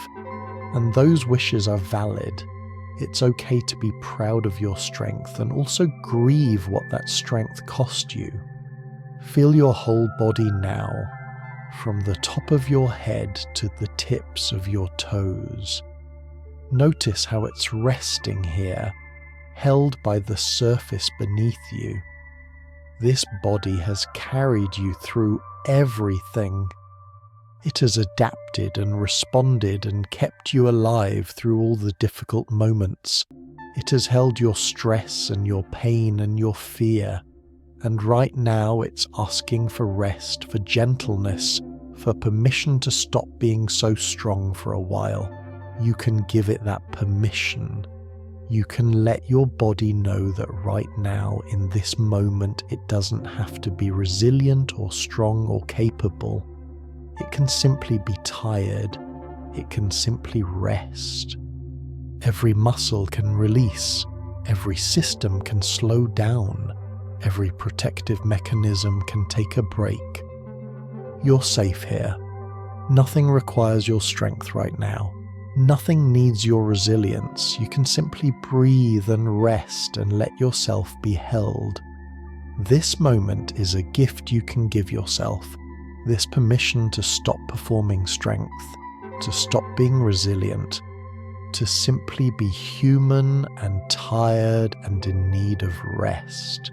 And those wishes are valid. It's okay to be proud of your strength and also grieve what that strength cost you. Feel your whole body now, from the top of your head to the tips of your toes. Notice how it's resting here, held by the surface beneath you. This body has carried you through everything. It has adapted and responded and kept you alive through all the difficult moments. It has held your stress and your pain and your fear. And right now it's asking for rest, for gentleness, for permission to stop being so strong for a while. You can give it that permission. You can let your body know that right now, in this moment, it doesn't have to be resilient or strong or capable. It can simply be tired. It can simply rest. Every muscle can release. Every system can slow down. Every protective mechanism can take a break. You're safe here. Nothing requires your strength right now. Nothing needs your resilience. You can simply breathe and rest and let yourself be held. This moment is a gift you can give yourself. This permission to stop performing strength, to stop being resilient, to simply be human and tired and in need of rest.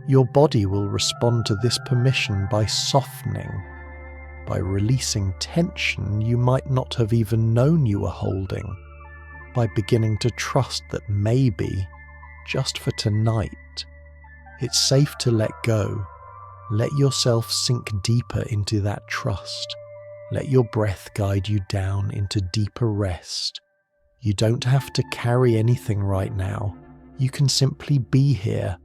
Your body will respond to this permission by softening, by releasing tension you might not have even known you were holding, by beginning to trust that maybe, just for tonight, it's safe to let go. Let yourself sink deeper into that trust. Let your breath guide you down into deeper rest. You don't have to carry anything right now. You can simply be here,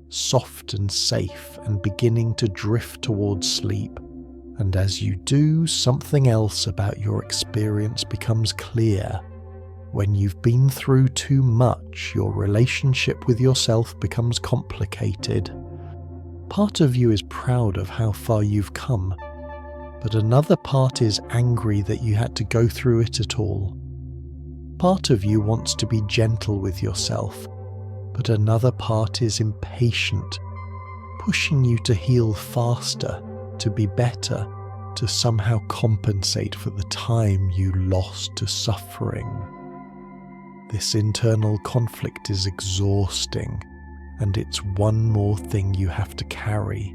soft and safe and beginning to drift towards sleep. And as you do, something else about your experience becomes clear. When you've been through too much, your relationship with yourself becomes complicated. Part of you is proud of how far you've come, but another part is angry that you had to go through it at all. Part of you wants to be gentle with yourself, but another part is impatient, pushing you to heal faster, to be better, to somehow compensate for the time you lost to suffering. This internal conflict is exhausting, and it's one more thing you have to carry.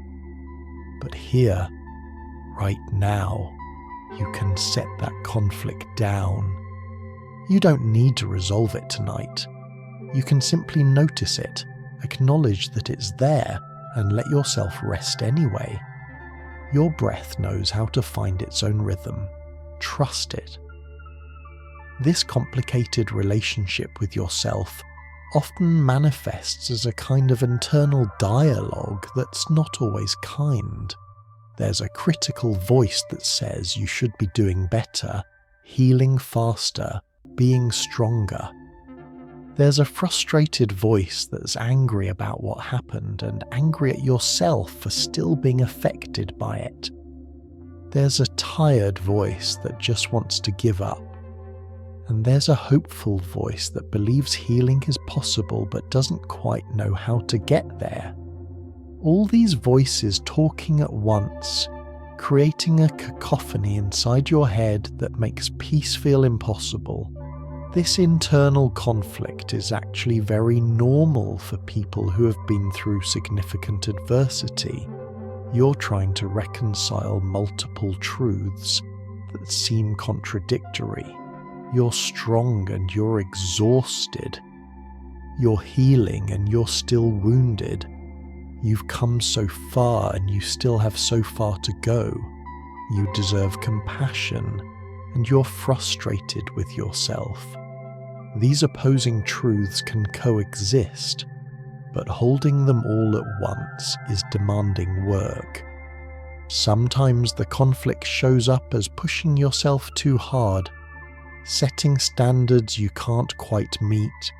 But here, right now, you can set that conflict down. You don't need to resolve it tonight. You can simply notice it, acknowledge that it's there, and let yourself rest anyway. Your breath knows how to find its own rhythm. Trust it. This complicated relationship with yourself often manifests as a kind of internal dialogue that's not always kind. There's a critical voice that says you should be doing better, healing faster, being stronger. There's a frustrated voice that's angry about what happened and angry at yourself for still being affected by it. There's a tired voice that just wants to give up. And there's a hopeful voice that believes healing is possible but doesn't quite know how to get there. All these voices talking at once, creating a cacophony inside your head that makes peace feel impossible. This internal conflict is actually very normal for people who have been through significant adversity. You're trying to reconcile multiple truths that seem contradictory. You're strong and you're exhausted. You're healing and you're still wounded. You've come so far and you still have so far to go. You deserve compassion and you're frustrated with yourself. These opposing truths can coexist, but holding them all at once is demanding work. Sometimes the conflict shows up as pushing yourself too hard, setting standards you can't quite meet,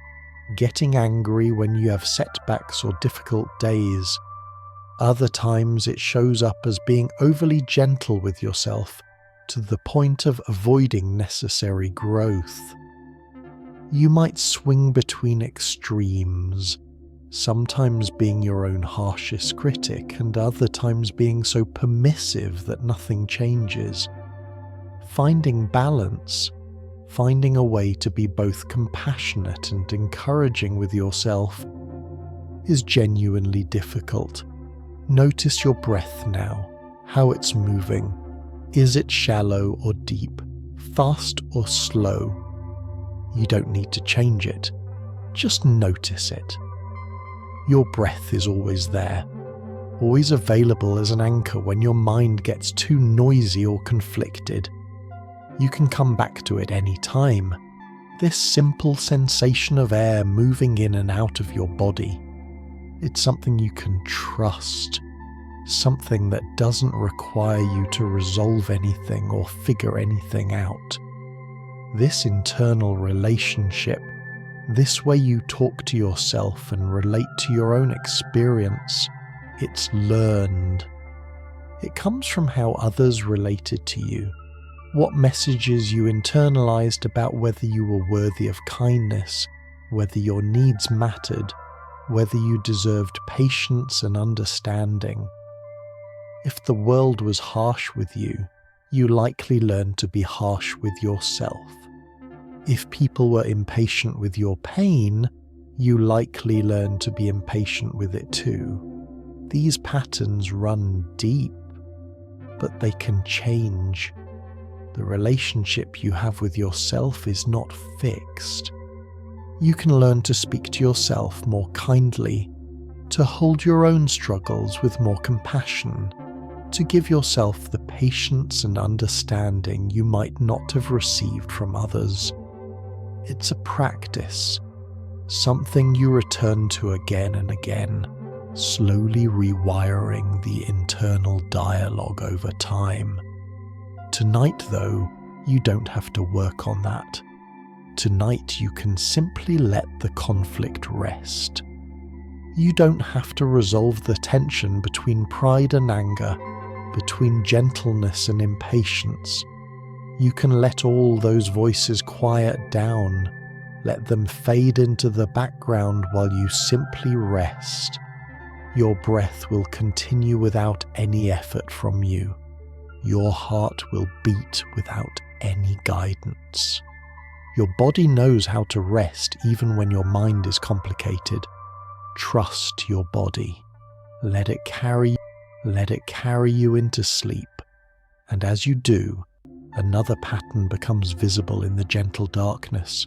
getting angry when you have setbacks or difficult days. Other times it shows up as being overly gentle with yourself to the point of avoiding necessary growth. You might swing between extremes, sometimes being your own harshest critic and other times being so permissive that nothing changes. Finding balance, finding a way to be both compassionate and encouraging with yourself, is genuinely difficult. Notice your breath now, how it's moving. Is it shallow or deep, fast or slow? You don't need to change it, just notice it. Your breath is always there, always available as an anchor when your mind gets too noisy or conflicted. You can come back to it any time. This simple sensation of air moving in and out of your body. It's something you can trust, something that doesn't require you to resolve anything or figure anything out. This internal relationship, this way you talk to yourself and relate to your own experience, it's learned. It comes from how others related to you, what messages you internalized about whether you were worthy of kindness, whether your needs mattered, whether you deserved patience and understanding. If the world was harsh with you, you likely learned to be harsh with yourself. If people were impatient with your pain, you likely learned to be impatient with it too. These patterns run deep, but they can change. The relationship you have with yourself is not fixed. You can learn to speak to yourself more kindly, to hold your own struggles with more compassion, to give yourself the patience and understanding you might not have received from others. It's a practice, something you return to again and again, slowly rewiring the internal dialogue over time. Tonight, though, you don't have to work on that. Tonight you can simply let the conflict rest. You don't have to resolve the tension between pride and anger, between gentleness and impatience. You can let all those voices quiet down, let them fade into the background while you simply rest. Your breath will continue without any effort from you. Your heart will beat without any guidance. Your body knows how to rest even when your mind is complicated. Trust your body. Let it carry you into sleep. And as you do, another pattern becomes visible in the gentle darkness.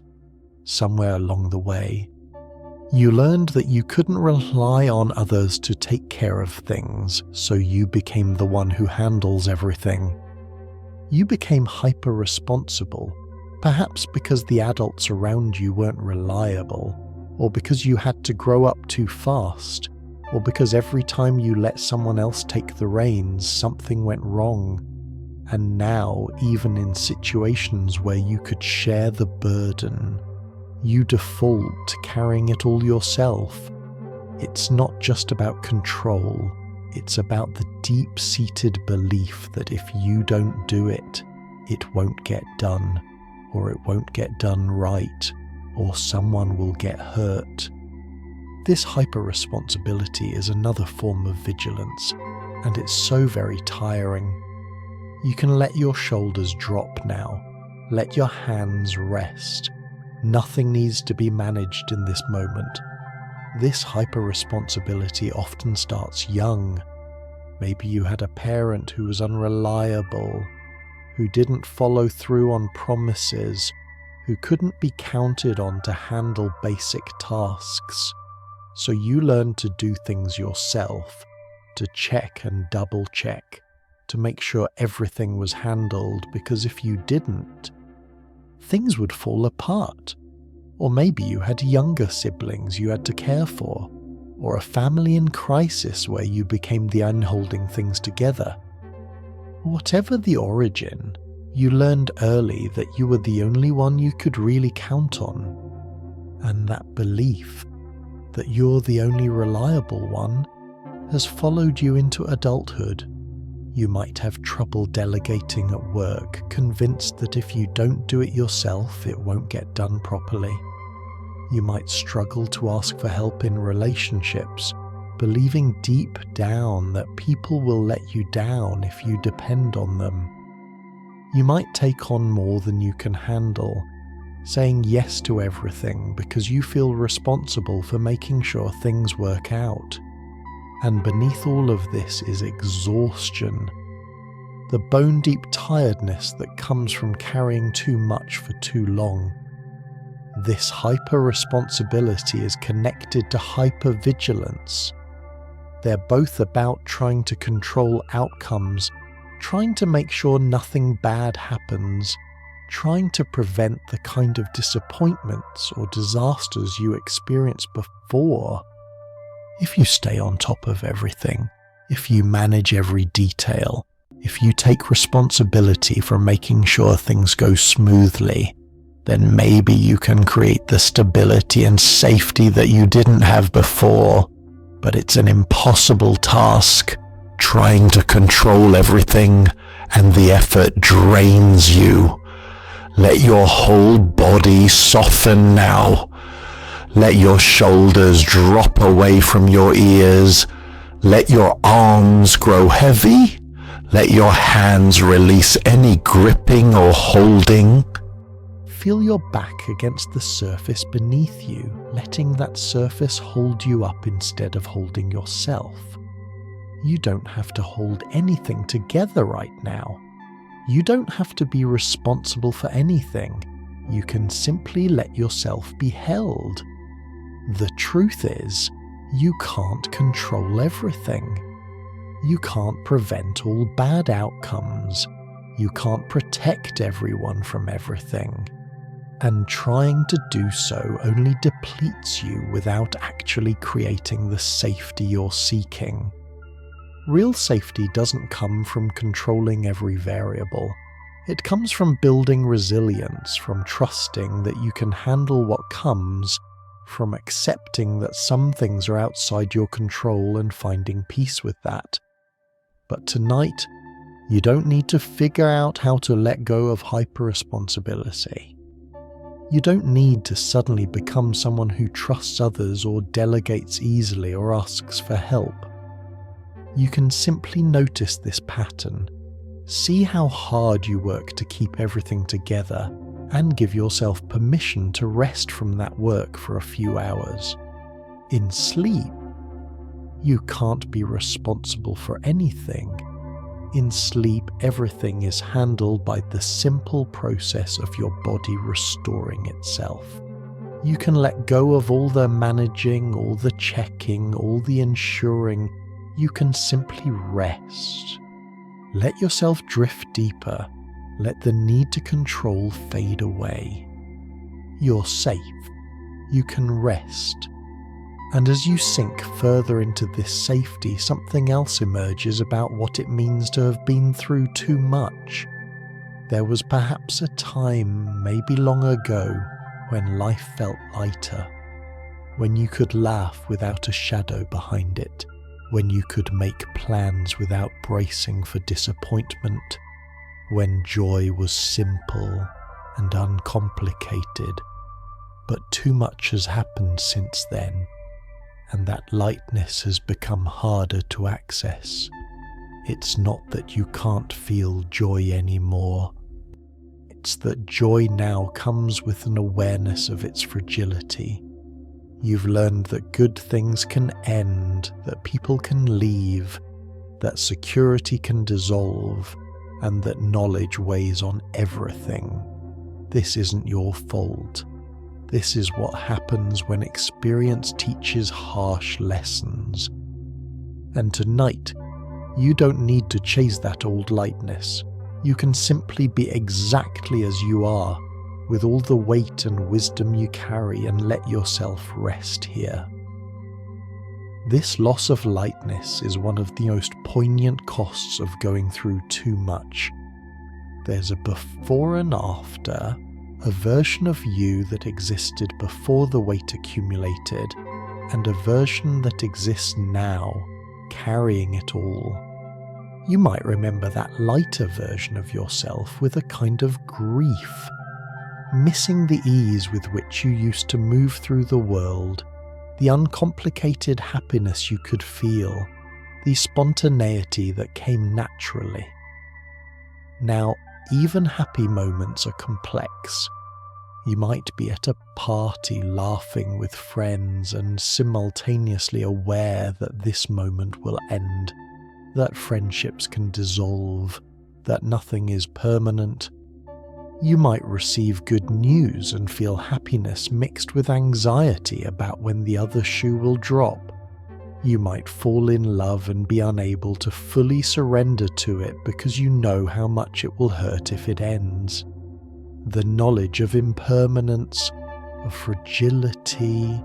Somewhere along the way, you learned that you couldn't rely on others to take care of things, so you became the one who handles everything. You became hyper-responsible, perhaps because the adults around you weren't reliable, or because you had to grow up too fast, or because every time you let someone else take the reins, something went wrong. And now, even in situations where you could share the burden, you default to carrying it all yourself. It's not just about control, it's about the deep-seated belief that if you don't do it, it won't get done, or it won't get done right, or someone will get hurt. This hyper-responsibility is another form of vigilance, and it's so very tiring. You can let your shoulders drop now, let your hands rest. Nothing needs to be managed in this moment. This hyper-responsibility often starts young. Maybe you had a parent who was unreliable, who didn't follow through on promises, who couldn't be counted on to handle basic tasks. So you learned to do things yourself, to check and double check, to make sure everything was handled, because if you didn't, things would fall apart. Or maybe you had younger siblings you had to care for, or a family in crisis where you became the one holding things together. Whatever the origin, you learned early that you were the only one you could really count on. And that belief that you're the only reliable one has followed you into adulthood. You might have trouble delegating at work, convinced that if you don't do it yourself, it won't get done properly. You might struggle to ask for help in relationships, believing deep down that people will let you down if you depend on them. You might take on more than you can handle, saying yes to everything because you feel responsible for making sure things work out. And beneath all of this is exhaustion, the bone-deep tiredness that comes from carrying too much for too long. This hyperresponsibility is connected to hypervigilance. They're both about trying to control outcomes, trying to make sure nothing bad happens, trying to prevent the kind of disappointments or disasters you experienced before. If you stay on top of everything, if you manage every detail, if you take responsibility for making sure things go smoothly, then maybe you can create the stability and safety that you didn't have before. But it's an impossible task, trying to control everything, and the effort drains you. Let your whole body soften now. Let your shoulders drop away from your ears. Let your arms grow heavy. Let your hands release any gripping or holding. Feel your back against the surface beneath you, letting that surface hold you up instead of holding yourself. You don't have to hold anything together right now. You don't have to be responsible for anything. You can simply let yourself be held. The truth is, you can't control everything. You can't prevent all bad outcomes. You can't protect everyone from everything. And trying to do so only depletes you without actually creating the safety you're seeking. Real safety doesn't come from controlling every variable. It comes from building resilience, from trusting that you can handle what comes, from accepting that some things are outside your control and finding peace with that. But tonight, you don't need to figure out how to let go of hyperresponsibility. You don't need to suddenly become someone who trusts others or delegates easily or asks for help. You can simply notice this pattern, see how hard you work to keep everything together, and give yourself permission to rest from that work for a few hours. In sleep, you can't be responsible for anything. In sleep, everything is handled by the simple process of your body restoring itself. You can let go of all the managing, all the checking, all the ensuring. You can simply rest. Let yourself drift deeper. Let the need to control fade away. You're safe. You can rest. And as you sink further into this safety, something else emerges about what it means to have been through too much. There was perhaps a time, maybe long ago, when life felt lighter, when you could laugh without a shadow behind it, when you could make plans without bracing for disappointment, when joy was simple and uncomplicated. But too much has happened since then, and that lightness has become harder to access. It's not that you can't feel joy anymore. It's that joy now comes with an awareness of its fragility. You've learned that good things can end, that people can leave, that security can dissolve, and that knowledge weighs on everything. This isn't your fault. This is what happens when experience teaches harsh lessons. And tonight, you don't need to chase that old lightness. You can simply be exactly as you are, with all the weight and wisdom you carry, and let yourself rest here. This loss of lightness is one of the most poignant costs of going through too much. There's a before and after, A version of you that existed before the weight accumulated, and a version that exists now, carrying it all. You might remember that lighter version of yourself with a kind of grief, missing the ease with which you used to move through the world, the uncomplicated happiness you could feel, the spontaneity that came naturally. Now, even happy moments are complex. You might be at a party laughing with friends and simultaneously aware that this moment will end, that friendships can dissolve, that nothing is permanent. You might receive good news and feel happiness mixed with anxiety about when the other shoe will drop. You might fall in love and be unable to fully surrender to it because you know how much it will hurt if it ends. The knowledge of impermanence, of fragility,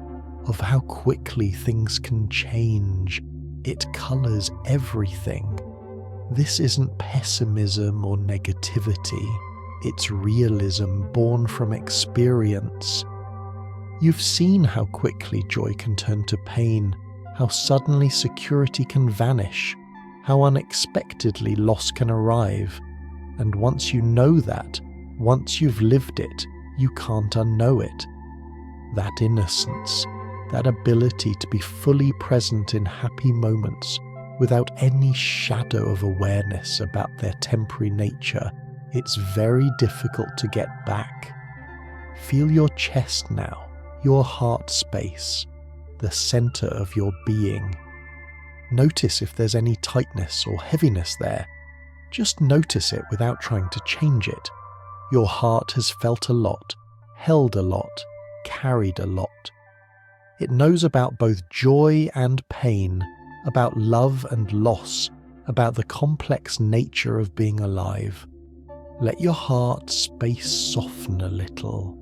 of how quickly things can change, it colours everything. This isn't pessimism or negativity, it's realism born from experience. You've seen how quickly joy can turn to pain, how suddenly security can vanish, how unexpectedly loss can arrive, and once you know that, once you've lived it, you can't unknow it. That innocence, that ability to be fully present in happy moments without any shadow of awareness about their temporary nature, it's very difficult to get back. Feel your chest now, your heart space, the center of your being. Notice if there's any tightness or heaviness there. Just notice it without trying to change it. Your heart has felt a lot, held a lot, carried a lot. It knows about both joy and pain, about love and loss, about the complex nature of being alive. Let your heart space soften a little.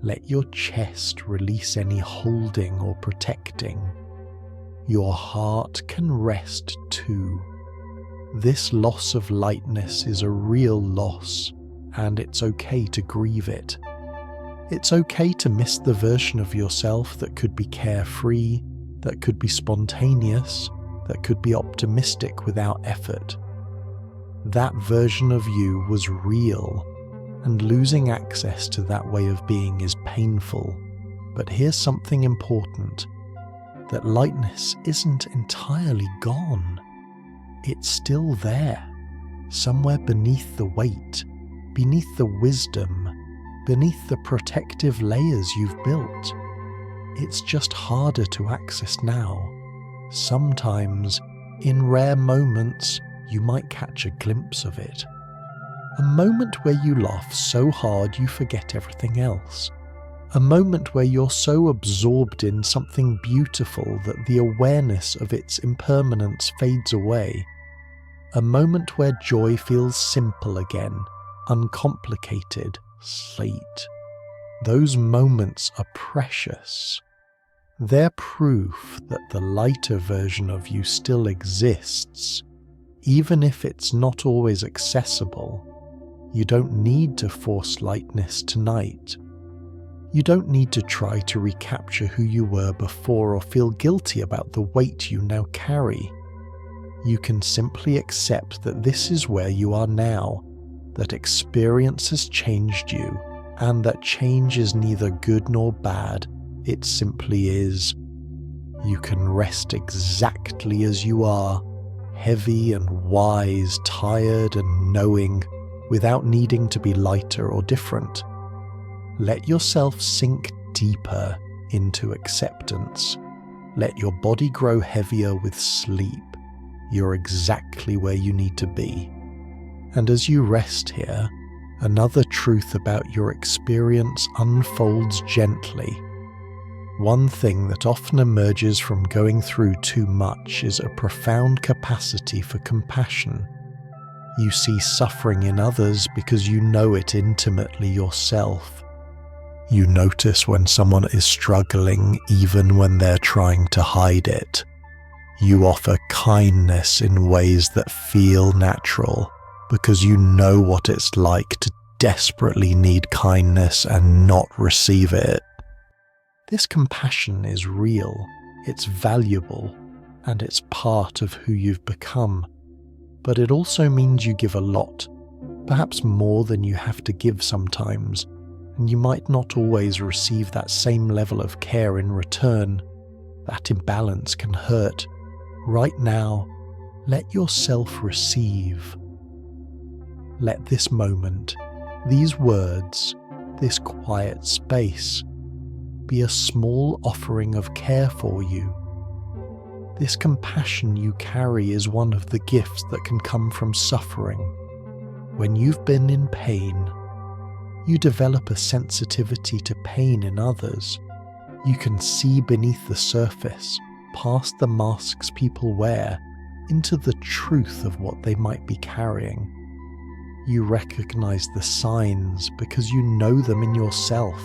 Let your chest release any holding or protecting. Your heart can rest too. This loss of lightness is a real loss, and it's okay to grieve it. It's okay to miss the version of yourself that could be carefree, that could be spontaneous, that could be optimistic without effort. That version of you was real, and losing access to that way of being is painful. But here's something important, that lightness isn't entirely gone. It's still there, somewhere beneath the weight, beneath the wisdom, beneath the protective layers you've built. It's just harder to access now. Sometimes, in rare moments, you might catch a glimpse of it. A moment where you laugh so hard you forget everything else. A moment where you're so absorbed in something beautiful that the awareness of its impermanence fades away. A moment where joy feels simple again, uncomplicated, slate. Those moments are precious. They're proof that the lighter version of you still exists, even if it's not always accessible. You don't need to force lightness tonight. You don't need to try to recapture who you were before or feel guilty about the weight you now carry. You can simply accept that this is where you are now, that experience has changed you, and that change is neither good nor bad, it simply is. You can rest exactly as you are, heavy and wise, tired and knowing, without needing to be lighter or different. Let yourself sink deeper into acceptance. Let your body grow heavier with sleep. You're exactly where you need to be. And as you rest here, another truth about your experience unfolds gently. One thing that often emerges from going through too much is a profound capacity for compassion. You see suffering in others because you know it intimately yourself. You notice when someone is struggling even when they're trying to hide it. You offer kindness in ways that feel natural because you know what it's like to desperately need kindness and not receive it. This compassion is real, it's valuable, and it's part of who you've become. But it also means you give a lot, perhaps more than you have to give sometimes, and you might not always receive that same level of care in return. That imbalance can hurt. Right now, let yourself receive. Let this moment, these words, this quiet space, be a small offering of care for you. This compassion you carry is one of the gifts that can come from suffering. When you've been in pain, you develop a sensitivity to pain in others. You can see beneath the surface, past the masks people wear, into the truth of what they might be carrying. You recognize the signs because you know them in yourself.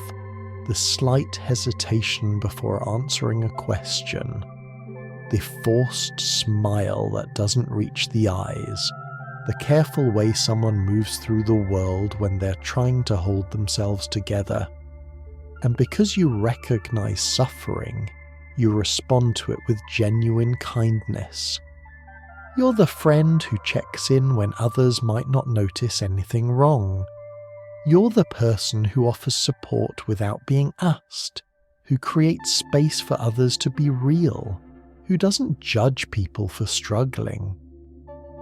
The slight hesitation before answering a question, the forced smile that doesn't reach the eyes, the careful way someone moves through the world when they're trying to hold themselves together. And because you recognize suffering, you respond to it with genuine kindness. You're the friend who checks in when others might not notice anything wrong. You're the person who offers support without being asked, who creates space for others to be real, who doesn't judge people for struggling.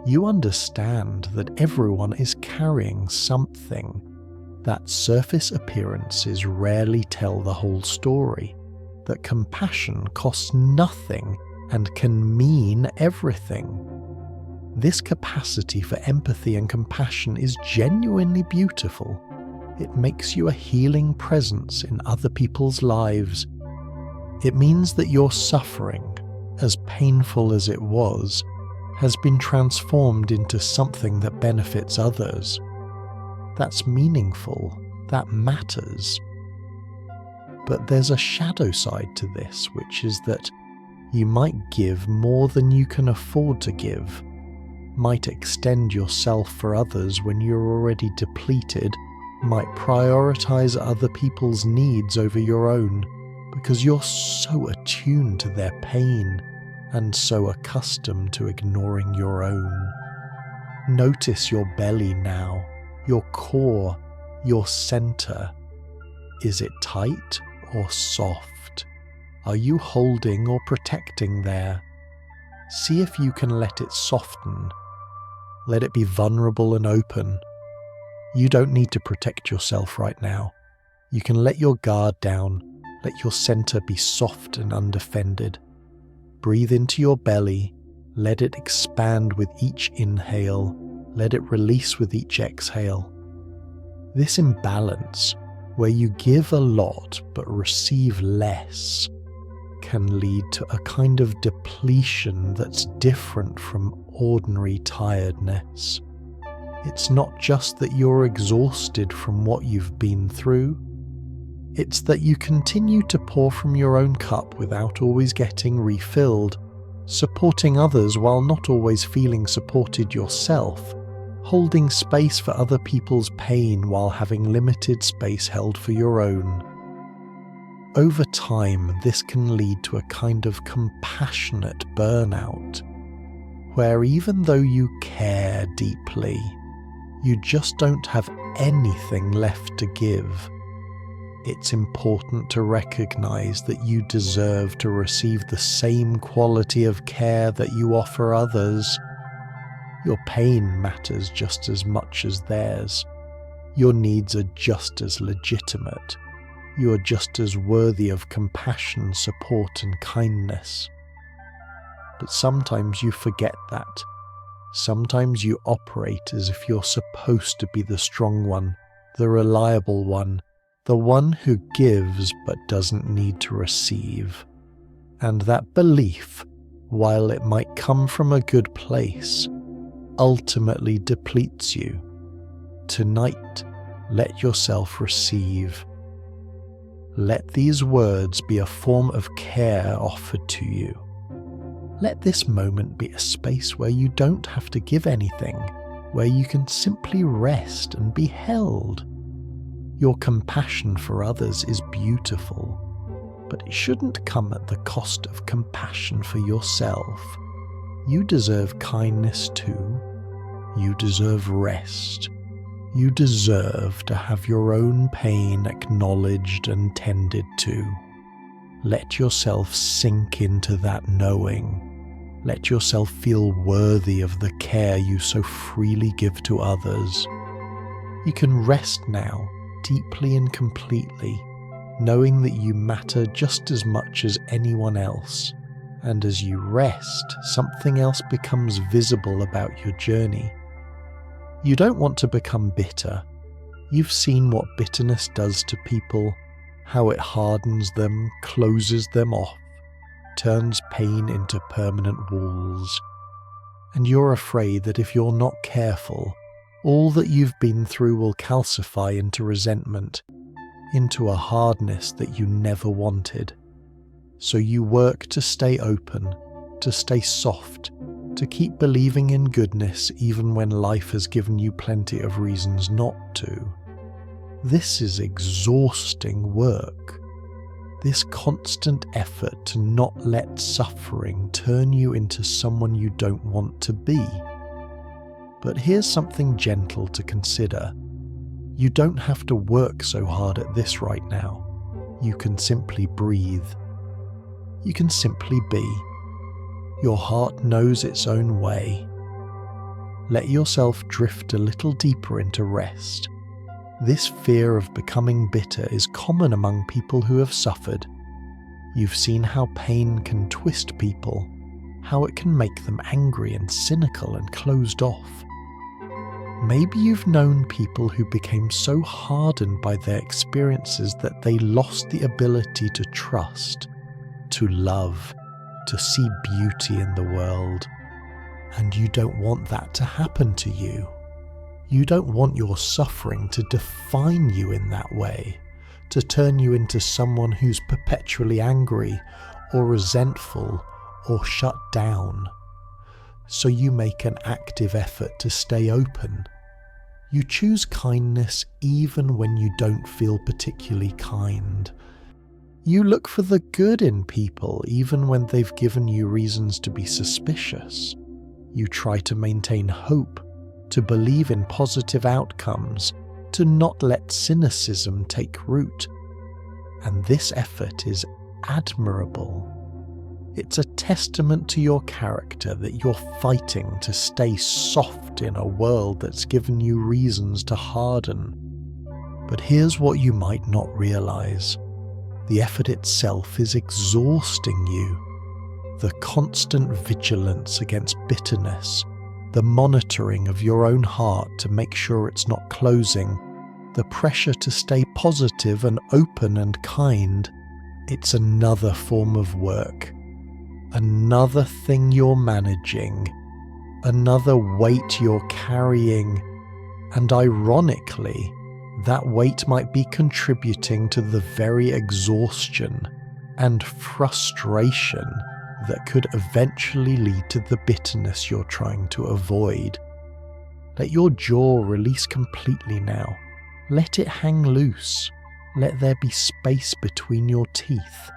You understand that everyone is carrying something, that surface appearances rarely tell the whole story, that compassion costs nothing and can mean everything. This capacity for empathy and compassion is genuinely beautiful. It makes you a healing presence in other people's lives. It means that your suffering, as painful as it was, has been transformed into something that benefits others. That's meaningful, that matters. But there's a shadow side to this, which is that you might give more than you can afford to give, might extend yourself for others when you're already depleted, might prioritize other people's needs over your own because you're so attuned to their pain and so accustomed to ignoring your own. Notice your belly now, your core, your center. Is it tight or soft? Are you holding or protecting there? See if you can let it soften. Let it be vulnerable and open. You don't need to protect yourself right now. You can let your guard down, let your center be soft and undefended. Breathe into your belly, let it expand with each inhale, let it release with each exhale. This imbalance, where you give a lot but receive less, can lead to a kind of depletion that's different from ordinary tiredness. It's not just that you're exhausted from what you've been through, it's that you continue to pour from your own cup without always getting refilled, supporting others while not always feeling supported yourself, holding space for other people's pain while having limited space held for your own. Over time, this can lead to a kind of compassionate burnout, where even though you care deeply, you just don't have anything left to give. It's important to recognize that you deserve to receive the same quality of care that you offer others. Your pain matters just as much as theirs. Your needs are just as legitimate. You are just as worthy of compassion, support, and kindness. But sometimes you forget that. Sometimes you operate as if you're supposed to be the strong one, the reliable one, the one who gives but doesn't need to receive. And that belief, while it might come from a good place, ultimately depletes you. Tonight, let yourself receive. Let these words be a form of care offered to you. Let this moment be a space where you don't have to give anything, where you can simply rest and be held. Your compassion for others is beautiful, but it shouldn't come at the cost of compassion for yourself. You deserve kindness too. You deserve rest. You deserve to have your own pain acknowledged and tended to. Let yourself sink into that knowing. Let yourself feel worthy of the care you so freely give to others. You can rest now, deeply and completely, knowing that you matter just as much as anyone else. And as you rest, something else becomes visible about your journey. You don't want to become bitter. You've seen what bitterness does to people, how it hardens them, closes them off, turns pain into permanent walls. And you're afraid that if you're not careful, all that you've been through will calcify into resentment, into a hardness that you never wanted. So you work to stay open, to stay soft, to keep believing in goodness even when life has given you plenty of reasons not to. This is exhausting work. This constant effort to not let suffering turn you into someone you don't want to be. But here's something gentle to consider. You don't have to work so hard at this right now. You can simply breathe. You can simply be. Your heart knows its own way. Let yourself drift a little deeper into rest. This fear of becoming bitter is common among people who have suffered. You've seen how pain can twist people, how it can make them angry and cynical and closed off. Maybe you've known people who became so hardened by their experiences that they lost the ability to trust, to love, to see beauty in the world. And you don't want that to happen to you. You don't want your suffering to define you in that way, to turn you into someone who's perpetually angry or resentful or shut down. So you make an active effort to stay open. You choose kindness even when you don't feel particularly kind. You look for the good in people even when they've given you reasons to be suspicious. You try to maintain hope, to believe in positive outcomes, to not let cynicism take root. And this effort is admirable. It's a testament to your character that you're fighting to stay soft in a world that's given you reasons to harden. But here's what you might not realize. The effort itself is exhausting you. The constant vigilance against bitterness, the monitoring of your own heart to make sure it's not closing, the pressure to stay positive and open and kind, it's another form of work. Another thing you're managing, another weight you're carrying, and ironically, that weight might be contributing to the very exhaustion and frustration that could eventually lead to the bitterness you're trying to avoid. Let your jaw release completely now. Let it hang loose. Let there be space between your teeth.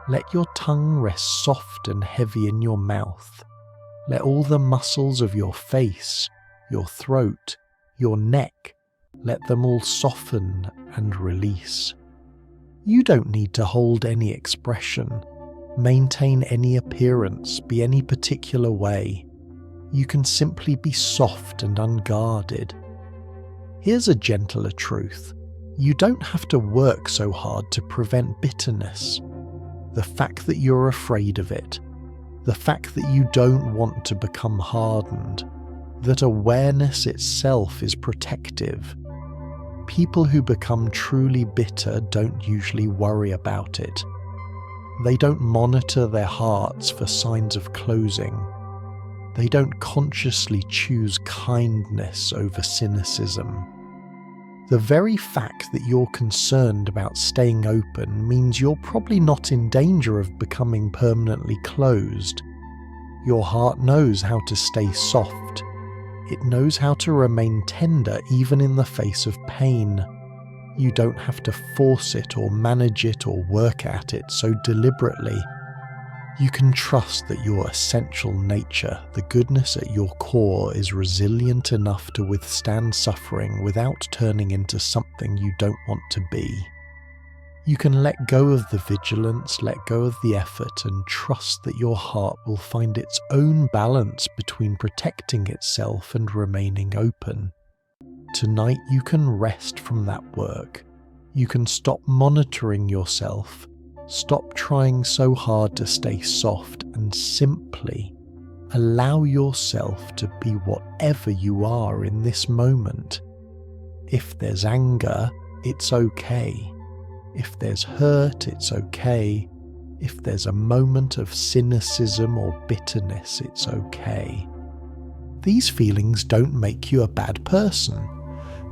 Let your tongue rest soft and heavy in your mouth. Let all the muscles of your face, your throat, your neck, let them all soften and release. You don't need to hold any expression, maintain any appearance, be any particular way. You can simply be soft and unguarded. Here's a gentler truth. You don't have to work so hard to prevent bitterness. The fact that you're afraid of it, the fact that you don't want to become hardened, that awareness itself is protective. People who become truly bitter don't usually worry about it. They don't monitor their hearts for signs of closing. They don't consciously choose kindness over cynicism. The very fact that you're concerned about staying open means you're probably not in danger of becoming permanently closed. Your heart knows how to stay soft. It knows how to remain tender even in the face of pain. You don't have to force it or manage it or work at it so deliberately. You can trust that your essential nature, the goodness at your core, is resilient enough to withstand suffering without turning into something you don't want to be. You can let go of the vigilance, let go of the effort, and trust that your heart will find its own balance between protecting itself and remaining open. Tonight you can rest from that work. You can stop monitoring yourself, stop trying so hard to stay soft, and simply allow yourself to be whatever you are in this moment. If there's anger, it's okay. If there's hurt, it's okay. If there's a moment of cynicism or bitterness, it's okay. These feelings don't make you a bad person.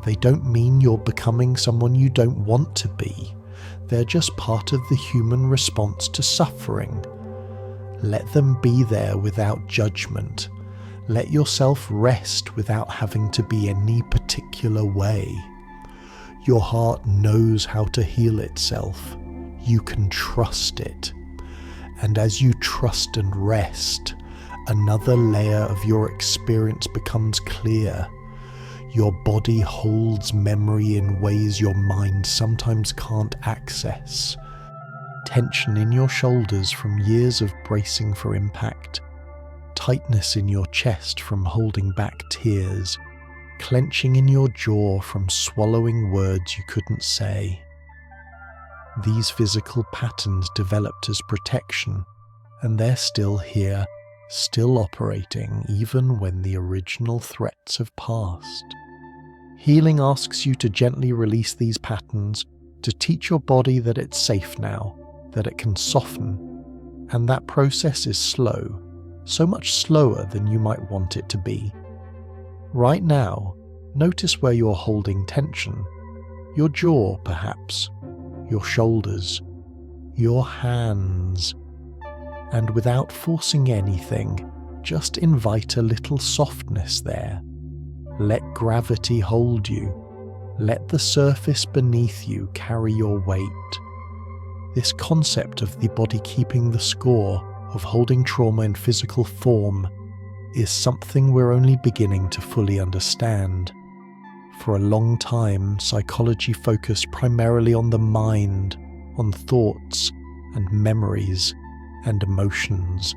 They don't mean you're becoming someone you don't want to be. They're just part of the human response to suffering. Let them be there without judgment. Let yourself rest without having to be any particular way. Your heart knows how to heal itself. You can trust it. And as you trust and rest, another layer of your experience becomes clear. Your body holds memory in ways your mind sometimes can't access. Tension in your shoulders from years of bracing for impact. Tightness in your chest from holding back tears. Clenching in your jaw from swallowing words you couldn't say. These physical patterns developed as protection, and they're still here, still operating even when the original threats have passed. Healing asks you to gently release these patterns, to teach your body that it's safe now, that it can soften, and that process is slow, so much slower than you might want it to be. Right now, notice where you're holding tension. Your jaw, perhaps. Your shoulders. Your hands. And without forcing anything, just invite a little softness there. Let gravity hold you. Let the surface beneath you carry your weight. This concept of the body keeping the score, of holding trauma in physical form, is something we're only beginning to fully understand. For a long time, psychology focused primarily on the mind, on thoughts and memories and emotions.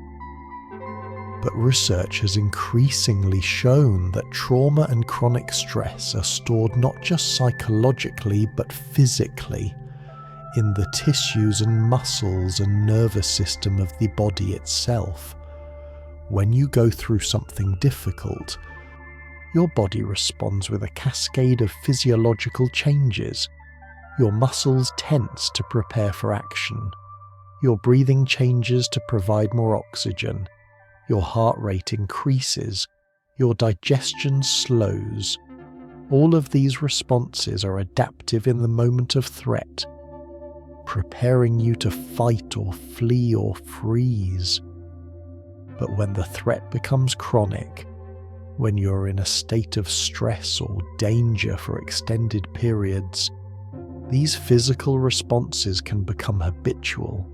But research has increasingly shown that trauma and chronic stress are stored not just psychologically but physically, in the tissues and muscles and nervous system of the body itself. When you go through something difficult, your body responds with a cascade of physiological changes. Your muscles tense to prepare for action. Your breathing changes to provide more oxygen. Your heart rate increases. Your digestion slows. All of these responses are adaptive in the moment of threat, preparing you to fight or flee or freeze. But when the threat becomes chronic, when you're in a state of stress or danger for extended periods, these physical responses can become habitual,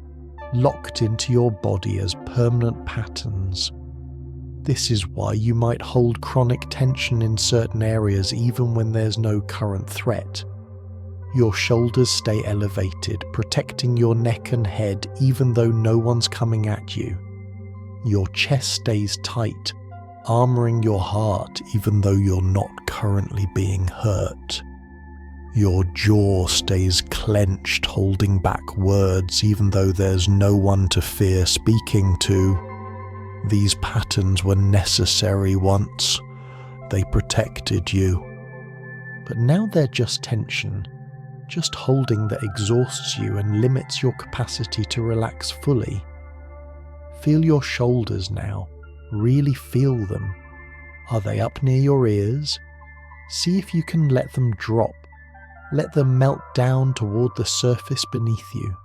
locked into your body as permanent patterns. This is why you might hold chronic tension in certain areas even when there's no current threat. Your shoulders stay elevated, protecting your neck and head even though no one's coming at you. Your chest stays tight, armoring your heart even though you're not currently being hurt. Your jaw stays clenched, holding back words even though there's no one to fear speaking to. These patterns were necessary once. They protected you. But now they're just tension, just holding that exhausts you and limits your capacity to relax fully. Feel your shoulders now. Really feel them. Are they up near your ears? See if you can let them drop. Let them melt down toward the surface beneath you.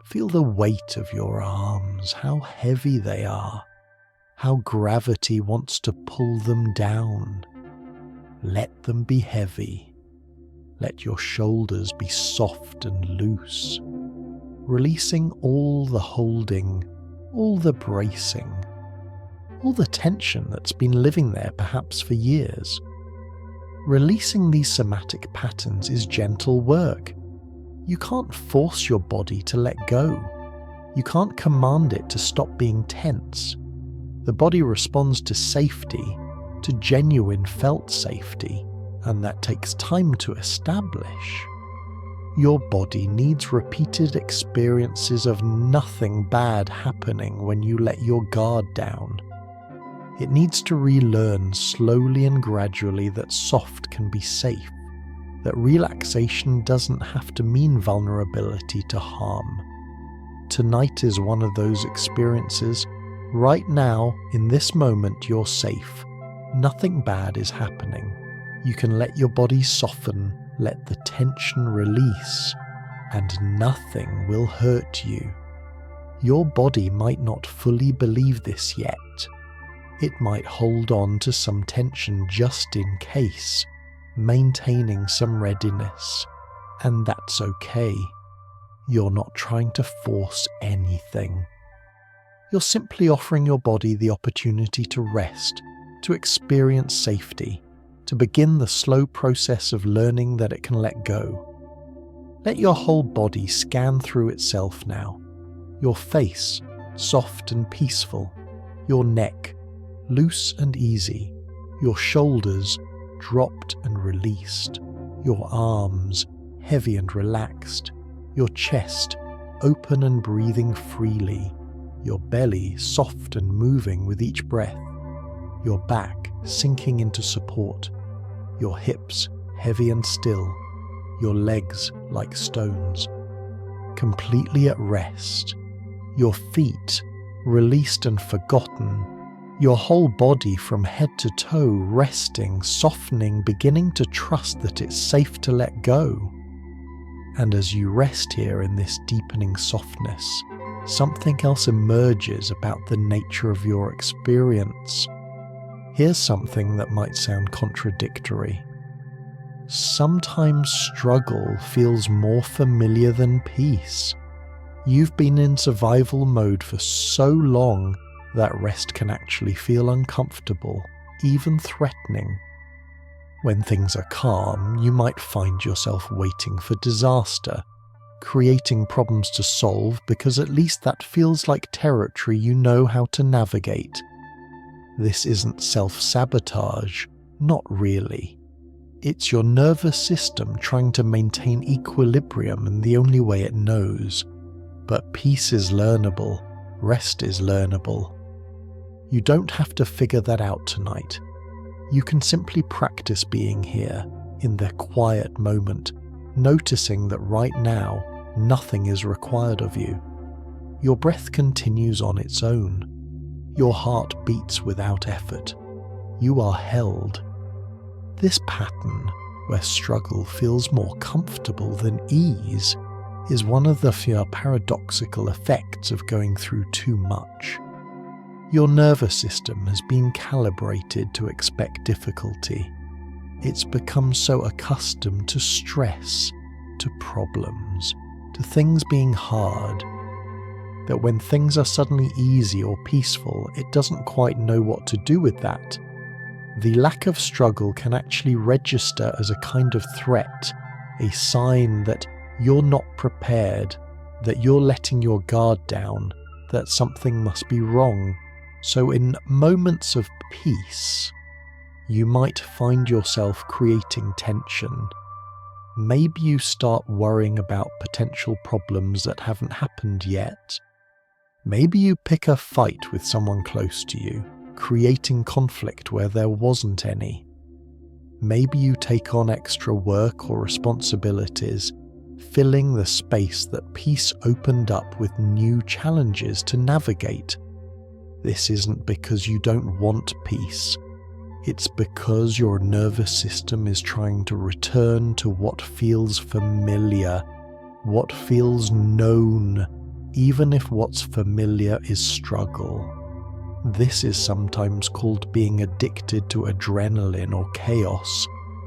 Feel the weight of your arms, how heavy they are, how gravity wants to pull them down. let them be heavy. Let your shoulders be soft and loose, releasing all the holding, all the bracing, all the tension that's been living there perhaps for years. Releasing these somatic patterns is gentle work. You can't force your body to let go. You can't command it to stop being tense. The body responds to safety, to genuine felt safety, and that takes time to establish. Your body needs repeated experiences of nothing bad happening when you let your guard down. It needs to relearn slowly and gradually that soft can be safe, that relaxation doesn't have to mean vulnerability to harm. Tonight is one of those experiences. Right now, in this moment, you're safe. Nothing bad is happening. You can let your body soften, let the tension release, and nothing will hurt you. Your body might not fully believe this yet. It might hold on to some tension just in case, maintaining some readiness, and that's okay. You're not trying to force anything. You're simply offering your body the opportunity to rest, to experience safety, to begin the slow process of learning that it can let go. Let your whole body scan through itself now. Your face, soft and peaceful. Your neck, loose and easy. Your shoulders, dropped and released. Your arms, heavy and relaxed. Your chest, open and breathing freely. Your belly, soft and moving with each breath. Your back, sinking into support. Your hips, heavy and still. Your legs, like stones. Completely at rest. Your feet, released and forgotten. Your whole body from head to toe resting, softening, beginning to trust that it's safe to let go. And as you rest here in this deepening softness, something else emerges about the nature of your experience. Here's something that might sound contradictory. Sometimes struggle feels more familiar than peace. You've been in survival mode for so long that rest can actually feel uncomfortable, even threatening. When things are calm, you might find yourself waiting for disaster, creating problems to solve because at least that feels like territory you know how to navigate. This isn't self-sabotage, not really. It's your nervous system trying to maintain equilibrium in the only way it knows. But peace is learnable, rest is learnable. You don't have to figure that out tonight. You can simply practice being here, in the quiet moment, noticing that right now, nothing is required of you. Your breath continues on its own. Your heart beats without effort. You are held. This pattern, where struggle feels more comfortable than ease, is one of the paradoxical effects of going through too much. Your nervous system has been calibrated to expect difficulty. It's become so accustomed to stress, to problems, to things being hard, that when things are suddenly easy or peaceful, it doesn't quite know what to do with that. The lack of struggle can actually register as a kind of threat, a sign that you're not prepared, that you're letting your guard down, that something must be wrong. So in moments of peace, you might find yourself creating tension. Maybe you start worrying about potential problems that haven't happened yet. Maybe you pick a fight with someone close to you, creating conflict where there wasn't any. Maybe you take on extra work or responsibilities, filling the space that peace opened up with new challenges to navigate. This isn't because you don't want peace. It's because your nervous system is trying to return to what feels familiar, what feels known, even if what's familiar is struggle. This is sometimes called being addicted to adrenaline or chaos,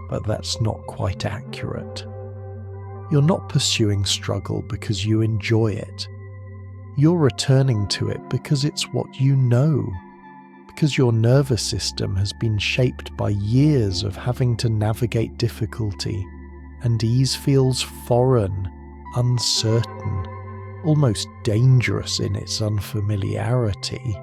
but that's not quite accurate. You're not pursuing struggle because you enjoy it. You're returning to it because it's what you know, because your nervous system has been shaped by years of having to navigate difficulty, and ease feels foreign, uncertain, almost dangerous in its unfamiliarity.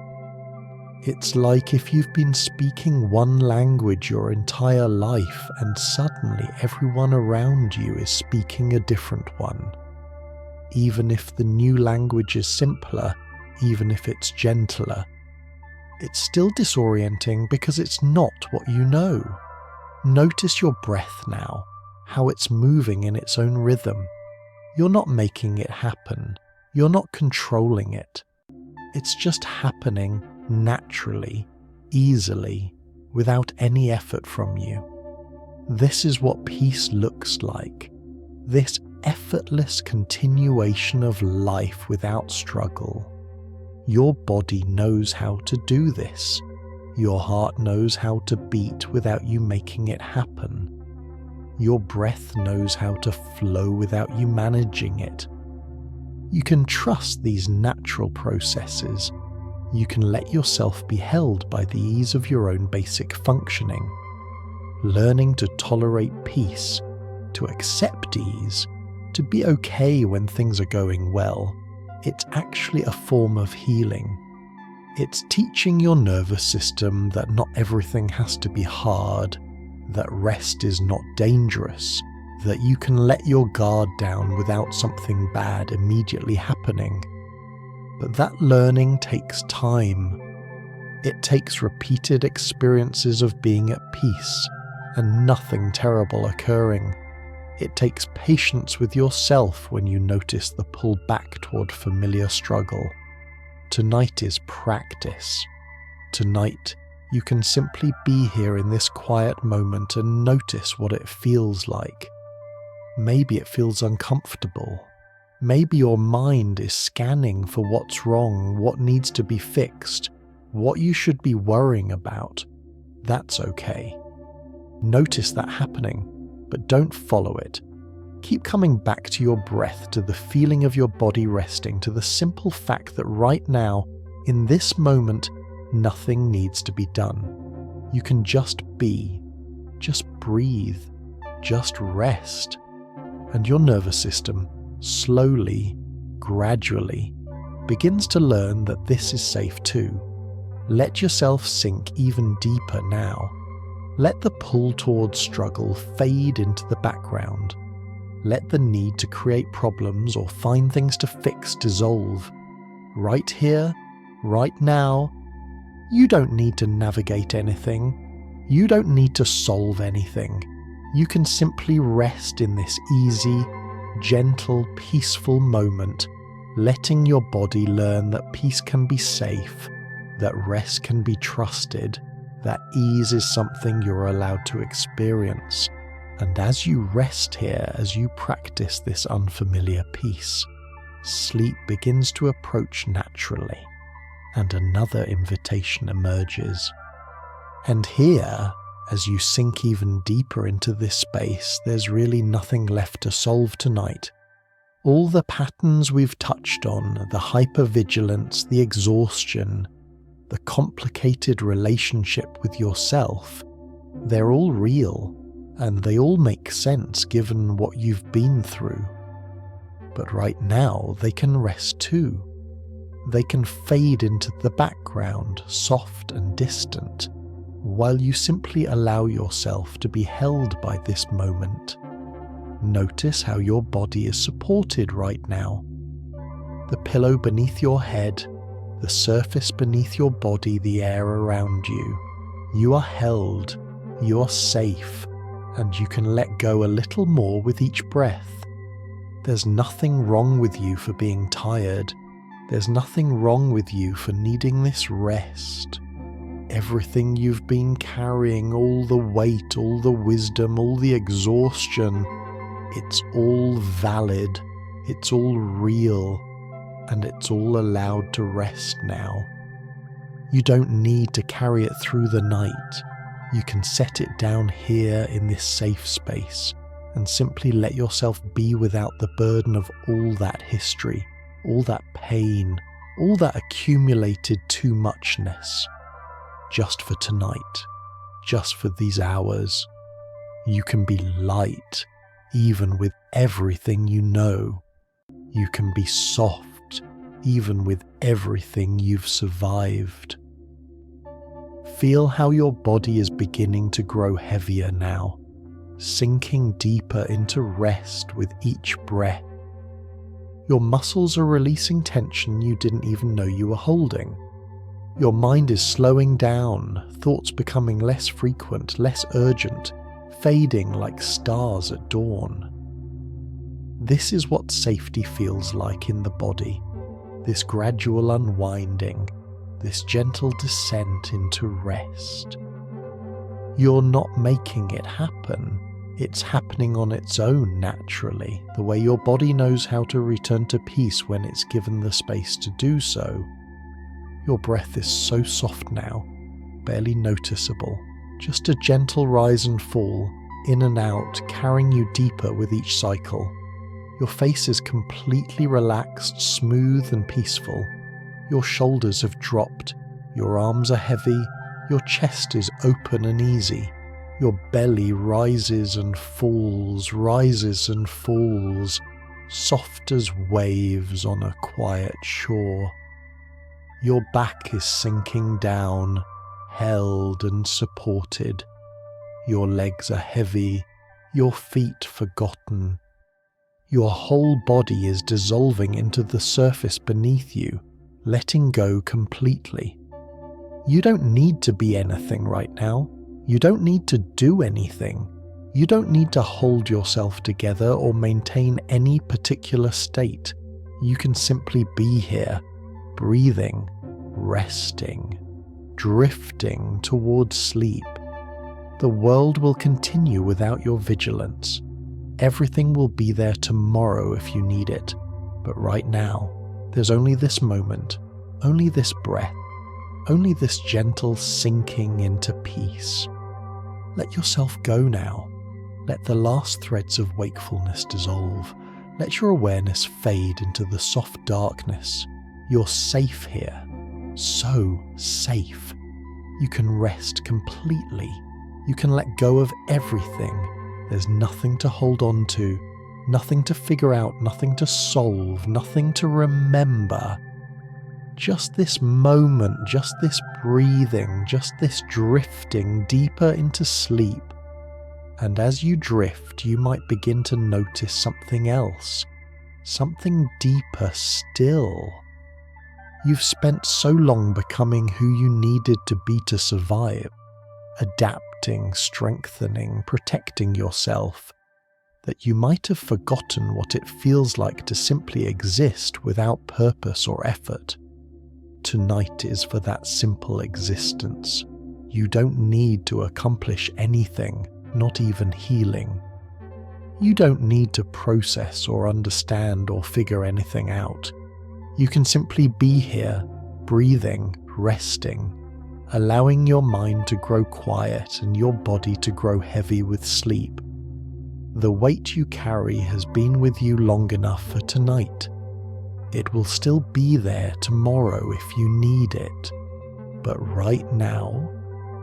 It's like if you've been speaking one language your entire life and suddenly everyone around you is speaking a different one. Even if the new language is simpler, even if it's gentler, it's still disorienting because it's not what you know. Notice your breath now, how it's moving in its own rhythm. You're not making it happen. You're not controlling it. It's just happening naturally, easily, without any effort from you. This is what peace looks like. This effortless continuation of life without struggle. Your body knows how to do this. Your heart knows how to beat without you making it happen. Your breath knows how to flow without you managing it. You can trust these natural processes. You can let yourself be held by the ease of your own basic functioning. Learning to tolerate peace, to accept ease, to be okay when things are going well, it's actually a form of healing. It's teaching your nervous system that not everything has to be hard, that rest is not dangerous, that you can let your guard down without something bad immediately happening. But that learning takes time. It takes repeated experiences of being at peace and nothing terrible occurring. It takes patience with yourself when you notice the pull back toward familiar struggle. Tonight is practice. Tonight, you can simply be here in this quiet moment and notice what it feels like. Maybe it feels uncomfortable. Maybe your mind is scanning for what's wrong, what needs to be fixed, what you should be worrying about. That's okay. Notice that happening, but don't follow it. Keep coming back to your breath, to the feeling of your body resting, to the simple fact that right now, in this moment, nothing needs to be done. You can just be, just breathe, just rest. And your nervous system, slowly, gradually, begins to learn that this is safe too. Let yourself sink even deeper now. Let the pull towards struggle fade into the background. Let the need to create problems or find things to fix dissolve. Right here, right now, you don't need to navigate anything. You don't need to solve anything. You can simply rest in this easy, gentle, peaceful moment, letting your body learn that peace can be safe, that rest can be trusted, that ease is something you're allowed to experience. And as you rest here, as you practice this unfamiliar peace, sleep begins to approach naturally, and another invitation emerges. And here, as you sink even deeper into this space, there's really nothing left to solve tonight. All the patterns we've touched on, the hypervigilance, the exhaustion, the complicated relationship with yourself, they're all real, and they all make sense given what you've been through. But right now, they can rest too. They can fade into the background, soft and distant, while you simply allow yourself to be held by this moment. Notice how your body is supported right now. The pillow beneath your head, the surface beneath your body, the air around you. You are held, you are safe, and you can let go a little more with each breath. There's nothing wrong with you for being tired. There's nothing wrong with you for needing this rest. Everything you've been carrying, all the weight, all the wisdom, all the exhaustion, it's all valid, it's all real, and it's all allowed to rest now. You don't need to carry it through the night. You can set it down here in this safe space and simply let yourself be without the burden of all that history, all that pain, all that accumulated too muchness. Just for tonight, just for these hours, you can be light, even with everything you know. You can be soft, even with everything you've survived. Feel how your body is beginning to grow heavier now, sinking deeper into rest with each breath. Your muscles are releasing tension you didn't even know you were holding. Your mind is slowing down, thoughts becoming less frequent, less urgent, fading like stars at dawn. This is what safety feels like in the body, this gradual unwinding, this gentle descent into rest. You're not making it happen. It's happening on its own naturally, the way your body knows how to return to peace when it's given the space to do so. Your breath is so soft now, barely noticeable, just a gentle rise and fall, in and out, carrying you deeper with each cycle. Your face is completely relaxed, smooth and peaceful. Your shoulders have dropped, your arms are heavy, your chest is open and easy. Your belly rises and falls, soft as waves on a quiet shore. Your back is sinking down, held and supported. Your legs are heavy, your feet forgotten. Your whole body is dissolving into the surface beneath you, letting go completely. You don't need to be anything right now. You don't need to do anything. You don't need to hold yourself together or maintain any particular state. You can simply be here, breathing, resting, drifting towards sleep. The world will continue without your vigilance. Everything will be there tomorrow if you need it. But right now, there's only this moment, only this breath, only this gentle sinking into peace. Let yourself go now. Let the last threads of wakefulness dissolve. Let your awareness fade into the soft darkness. You're safe here. So safe. You can rest completely. You can let go of everything. There's nothing to hold on to, nothing to figure out, nothing to solve, nothing to remember. Just this moment, just this breathing, just this drifting deeper into sleep. And as you drift, you might begin to notice something else, something deeper still. You've spent so long becoming who you needed to be to survive, adapting, strengthening, protecting yourself, that you might have forgotten what it feels like to simply exist without purpose or effort. Tonight is for that simple existence. You don't need to accomplish anything, not even healing. You don't need to process or understand or figure anything out. You can simply be here, breathing, resting, allowing your mind to grow quiet and your body to grow heavy with sleep. The weight you carry has been with you long enough for tonight. It will still be there tomorrow if you need it, but right now,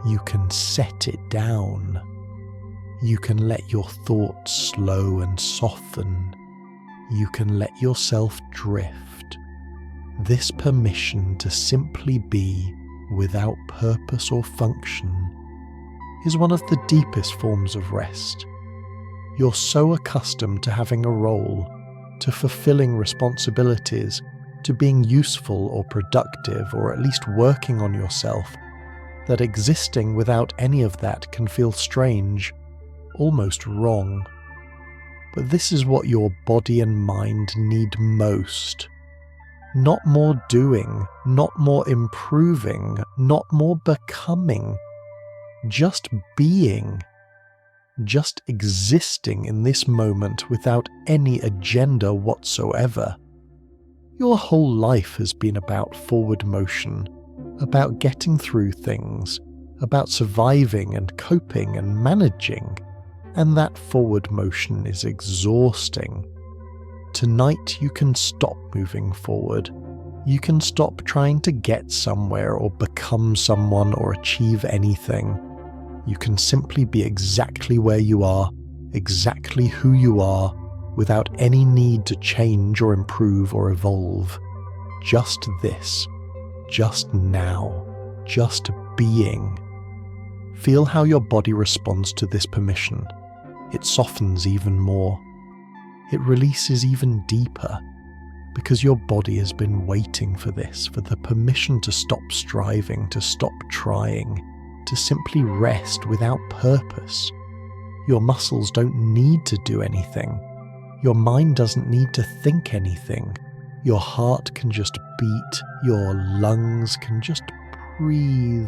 you can set it down. You can let your thoughts slow and soften. You can let yourself drift. This permission to simply be without purpose or function is one of the deepest forms of rest. You're so accustomed to having a role, to fulfilling responsibilities, to being useful or productive or at least working on yourself, that existing without any of that can feel strange, almost wrong. But this is what your body and mind need most. Not more doing, not more improving, not more becoming. Just being. Just existing in this moment without any agenda whatsoever. Your whole life has been about forward motion, about getting through things, about surviving and coping and managing, and that forward motion is exhausting. Tonight you can stop moving forward. You can stop trying to get somewhere or become someone or achieve anything. You can simply be exactly where you are, exactly who you are, without any need to change or improve or evolve. Just this, just now, just being. Feel how your body responds to this permission. It softens even more. It releases even deeper, because your body has been waiting for this, for the permission to stop striving, to stop trying, to simply rest without purpose. Your muscles don't need to do anything. Your mind doesn't need to think anything. Your heart can just beat, your lungs can just breathe,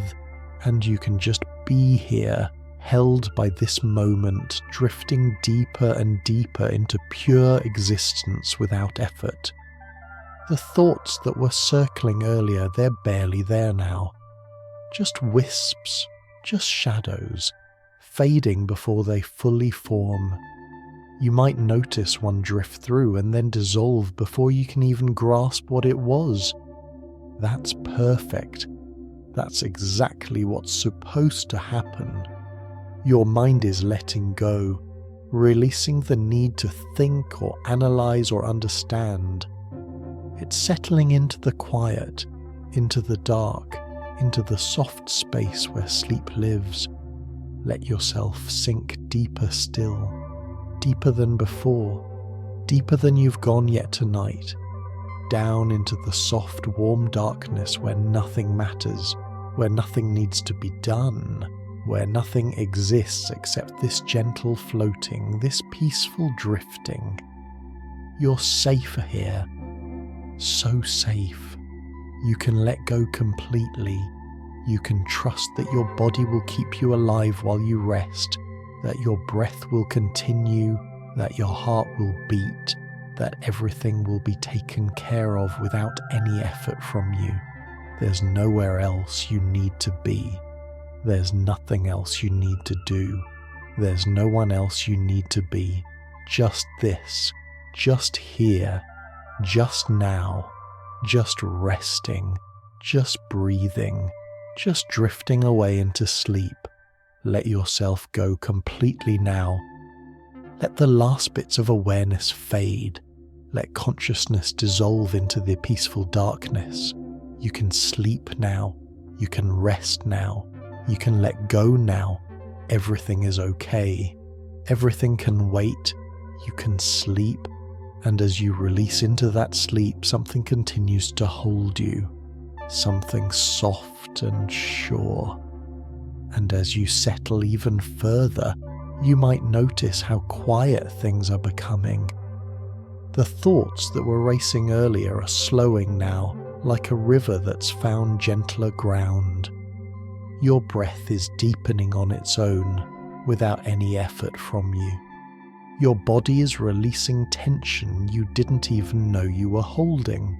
and you can just be here, held by this moment, drifting deeper and deeper into pure existence without effort. The thoughts that were circling earlier, they're barely there now. Just wisps, just shadows, fading before they fully form. You might notice one drift through and then dissolve before you can even grasp what it was. That's perfect. That's exactly what's supposed to happen. Your mind is letting go, releasing the need to think or analyze or understand. It's settling into the quiet, into the dark, into the soft space where sleep lives. Let yourself sink deeper still, deeper than before, deeper than you've gone yet tonight, down into the soft, warm darkness where nothing matters, where nothing needs to be done, where nothing exists except this gentle floating, this peaceful drifting. You're safer here, so safe. You can let go completely. You can trust that your body will keep you alive while you rest, that your breath will continue, that your heart will beat, that everything will be taken care of without any effort from you. There's nowhere else you need to be. There's nothing else you need to do. There's no one else you need to be. Just this, just here, just now, just resting, just breathing, just drifting away into sleep. Let yourself go completely now. Let the last bits of awareness fade. Let consciousness dissolve into the peaceful darkness. You can sleep now. You can rest now. You can let go now. Everything is okay. Everything can wait. You can sleep. And as you release into that sleep, something continues to hold you. Something soft and sure. And as you settle even further, you might notice how quiet things are becoming. The thoughts that were racing earlier are slowing now, like a river that's found gentler ground. Your breath is deepening on its own, without any effort from you. Your body is releasing tension you didn't even know you were holding.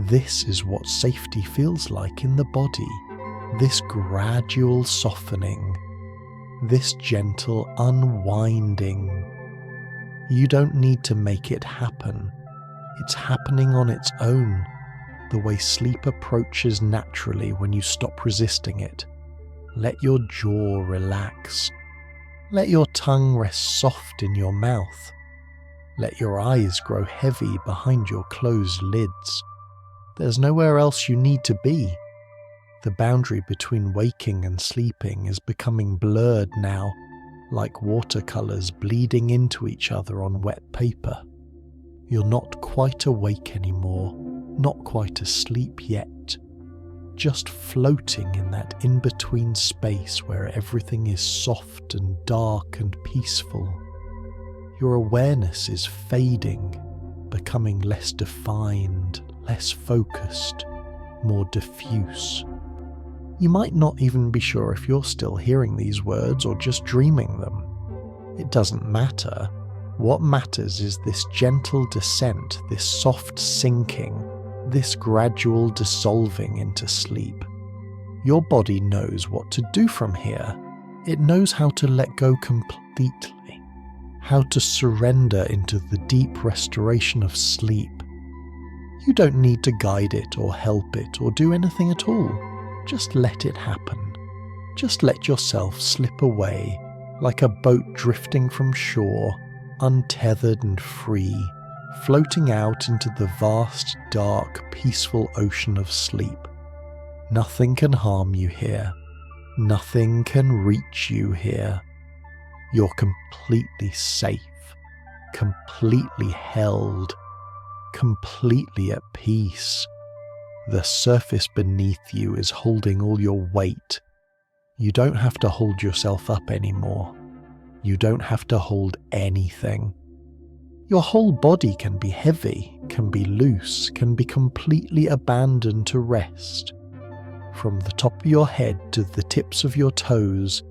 This is what safety feels like in the body. This gradual softening, this gentle unwinding. You don't need to make it happen. It's happening on its own, the way sleep approaches naturally when you stop resisting it. Let your jaw relax. Let your tongue rest soft in your mouth. Let your eyes grow heavy behind your closed lids. There's nowhere else you need to be. The boundary between waking and sleeping is becoming blurred now, like watercolors bleeding into each other on wet paper. You're not quite awake anymore, not quite asleep yet, just floating in that in-between space where everything is soft and dark and peaceful. Your awareness is fading, becoming less defined, less focused, more diffuse. You might not even be sure if you're still hearing these words or just dreaming them. It doesn't matter. What matters is this gentle descent, this soft sinking, this gradual dissolving into sleep. Your body knows what to do from here. It knows how to let go completely, how to surrender into the deep restoration of sleep. You don't need to guide it or help it or do anything at all. Just let it happen. Just let yourself slip away like a boat drifting from shore, untethered and free, floating out into the vast, dark, peaceful ocean of sleep. Nothing can harm you here. Nothing can reach you here. You're completely safe, completely held, completely at peace. The surface beneath you is holding all your weight. You don't have to hold yourself up anymore. You don't have to hold anything. Your whole body can be heavy, can be loose, can be completely abandoned to rest. From the top of your head to the tips of your toes,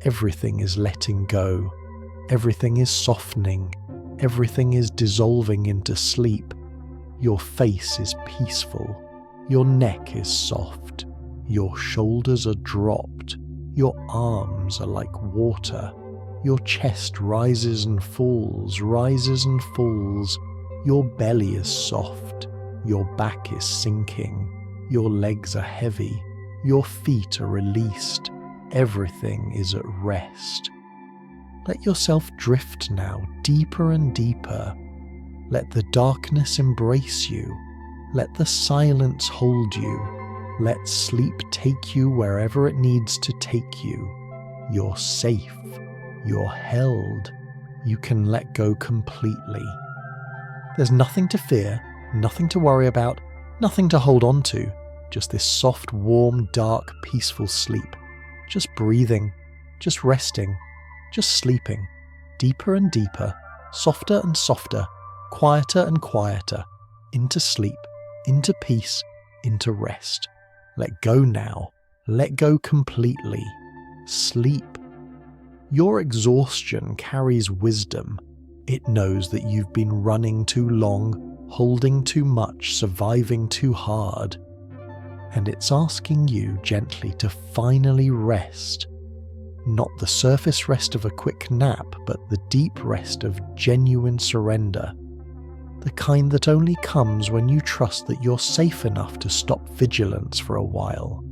everything is letting go. Everything is softening. Everything is dissolving into sleep. Your face is peaceful. Your neck is soft. Your shoulders are dropped. Your arms are like water. Your chest rises and falls, rises and falls. Your belly is soft. Your back is sinking. Your legs are heavy. Your feet are released. Everything is at rest. Let yourself drift now, deeper and deeper. Let the darkness embrace you. Let the silence hold you. Let sleep take you wherever it needs to take you. You're safe. You're held. You can let go completely. There's nothing to fear, nothing to worry about, nothing to hold on to. Just this soft, warm, dark, peaceful sleep. Just breathing, just resting, just sleeping. Deeper and deeper, softer and softer, quieter and quieter. Into sleep, into peace, into rest. Let go now. Let go completely. Sleep. Your exhaustion carries wisdom. It knows that you've been running too long, holding too much, surviving too hard. And it's asking you gently to finally rest. Not the surface rest of a quick nap, but the deep rest of genuine surrender. The kind that only comes when you trust that you're safe enough to stop vigilance for a while.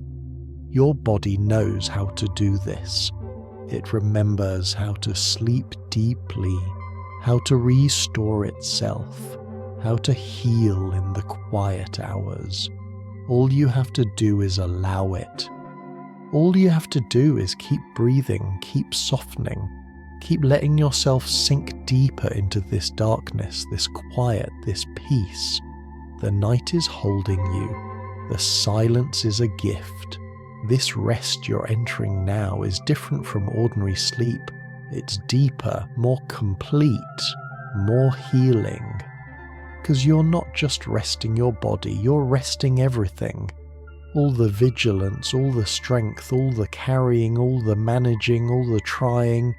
Your body knows how to do this. It remembers how to sleep deeply, how to restore itself, how to heal in the quiet hours. All you have to do is allow it. All you have to do is keep breathing, keep softening, keep letting yourself sink deeper into this darkness, this quiet, this peace. The night is holding you. The silence is a gift. This rest you're entering now is different from ordinary sleep. It's deeper, more complete, more healing. Because you're not just resting your body, you're resting everything. All the vigilance, all the strength, all the carrying, all the managing, all the trying,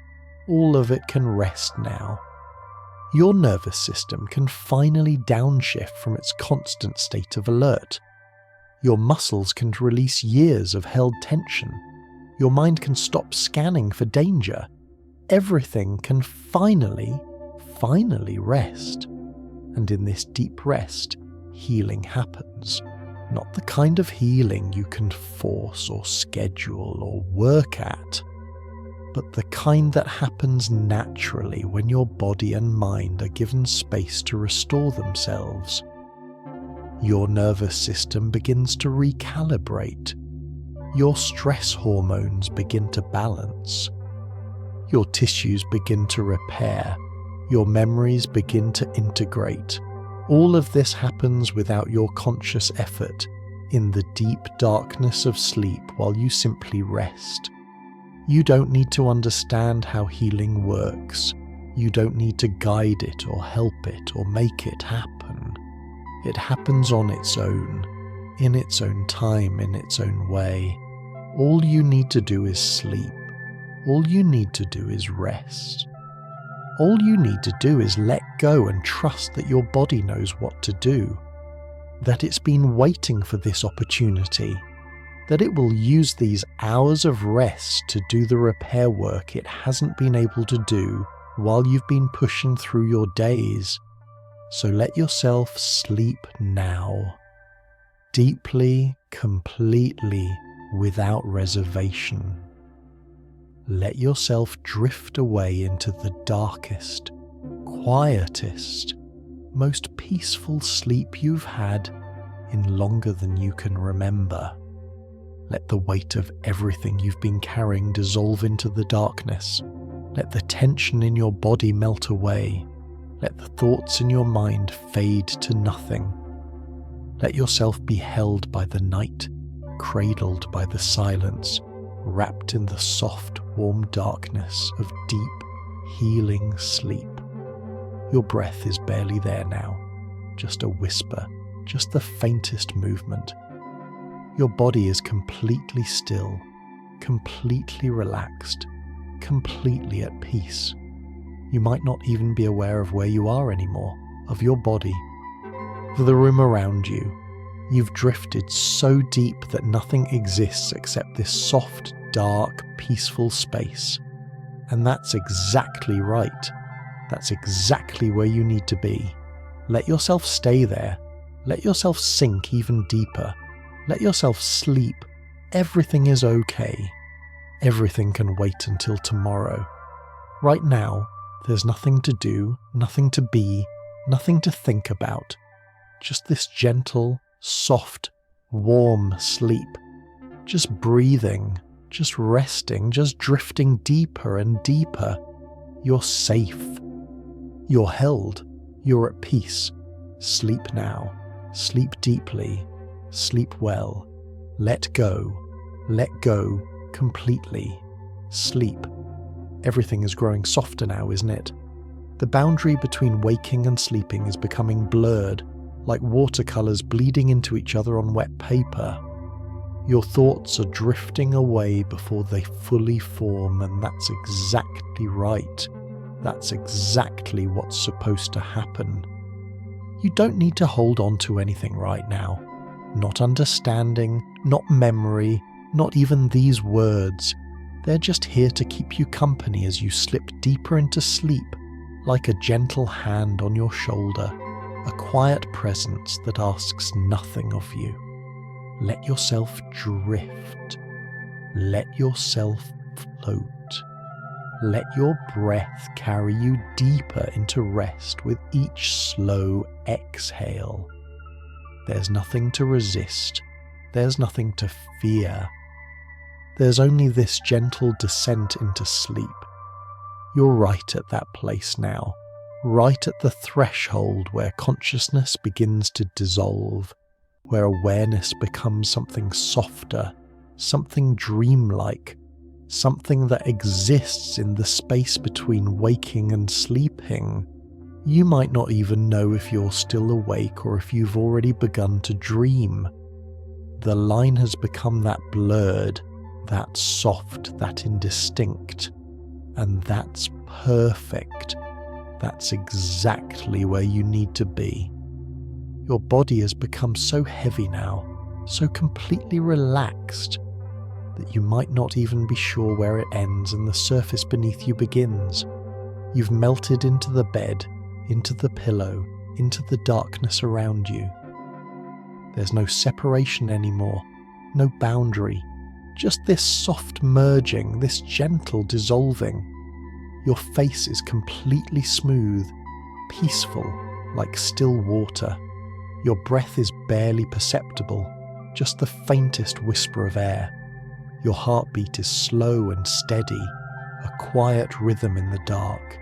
all of it can rest now. Your nervous system can finally downshift from its constant state of alert. Your muscles can release years of held tension. Your mind can stop scanning for danger. Everything can finally rest. And in this deep rest, healing happens. Not the kind of healing you can force or schedule or work at, but the kind that happens naturally when your body and mind are given space to restore themselves. Your nervous system begins to recalibrate. Your stress hormones begin to balance. Your tissues begin to repair. Your memories begin to integrate. All of this happens without your conscious effort, in the deep darkness of sleep while you simply rest. You don't need to understand how healing works. You don't need to guide it or help it or make it happen. It happens on its own, in its own time, in its own way. All you need to do is sleep. All you need to do is rest. All you need to do is let go and trust that your body knows what to do. that it's been waiting for this opportunity, that it will use these hours of rest to do the repair work it hasn't been able to do while you've been pushing through your days. So let yourself sleep now, deeply, completely, without reservation. Let yourself drift away into the darkest, quietest, most peaceful sleep you've had in longer than you can remember. Let the weight of everything you've been carrying dissolve into the darkness. Let the tension in your body melt away. Let the thoughts in your mind fade to nothing. Let yourself be held by the night, cradled by the silence, wrapped in the soft, warm darkness of deep, healing sleep. Your breath is barely there now, just a whisper, just the faintest movement. Your body is completely still, completely relaxed, completely at peace. You might not even be aware of where you are anymore, of your body. For the room around you, you've drifted so deep that nothing exists except this soft, dark, peaceful space. And that's exactly right. That's exactly where you need to be. Let yourself stay there. Let yourself sink even deeper. Let yourself sleep. Everything is okay. Everything can wait until tomorrow. Right now, there's nothing to do, nothing to be, nothing to think about. Just this gentle, soft, warm sleep. Just breathing, just resting, just drifting deeper and deeper. You're safe. You're held. You're at peace. Sleep now. Sleep deeply. Sleep well. Let go. Let go completely. Sleep. Everything is growing softer now, isn't it? The boundary between waking and sleeping is becoming blurred, like watercolours bleeding into each other on wet paper. Your thoughts are drifting away before they fully form, and that's exactly right. That's exactly what's supposed to happen. You don't need to hold on to anything right now. Not understanding, not memory, not even these words. They're just here to keep you company as you slip deeper into sleep, like a gentle hand on your shoulder, a quiet presence that asks nothing of you. Let yourself drift. Let yourself float. Let your breath carry you deeper into rest with each slow exhale. There's nothing to resist. There's nothing to fear. There's only this gentle descent into sleep. You're right at that place now, right at the threshold where consciousness begins to dissolve, where awareness becomes something softer, something dreamlike, something that exists in the space between waking and sleeping. You might not even know if you're still awake or if you've already begun to dream. The line has become that blurred, that soft, that indistinct, and that's perfect. That's exactly where you need to be. Your body has become so heavy now, so completely relaxed, that you might not even be sure where it ends and the surface beneath you begins. You've melted into the bed, into the pillow, into the darkness around you. There's no separation anymore, no boundary, just this soft merging, this gentle dissolving. Your face is completely smooth, peaceful, like still water. Your breath is barely perceptible, just the faintest whisper of air. Your heartbeat is slow and steady, a quiet rhythm in the dark.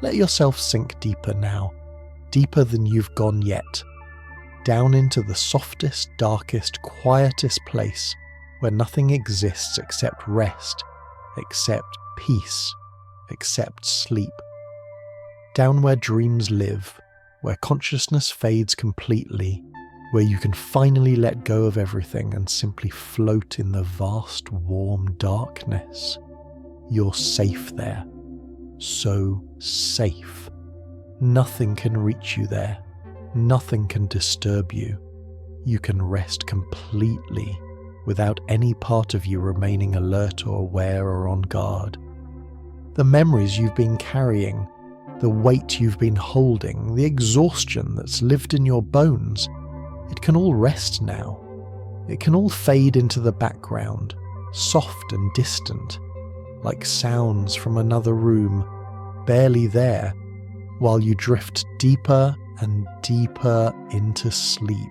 Let yourself sink deeper now, deeper than you've gone yet, down into the softest, darkest, quietest place where nothing exists except rest, except peace, except sleep. Down where dreams live, where consciousness fades completely, where you can finally let go of everything and simply float in the vast, warm darkness. You're safe there. So safe. Nothing can reach you there. Nothing can disturb you. You can rest completely without any part of you remaining alert or aware or on guard. The memories you've been carrying, the weight you've been holding, the exhaustion that's lived in your bones, it can all rest now. It can all fade into the background, soft and distant, like sounds from another room, barely there, while you drift deeper and deeper into sleep.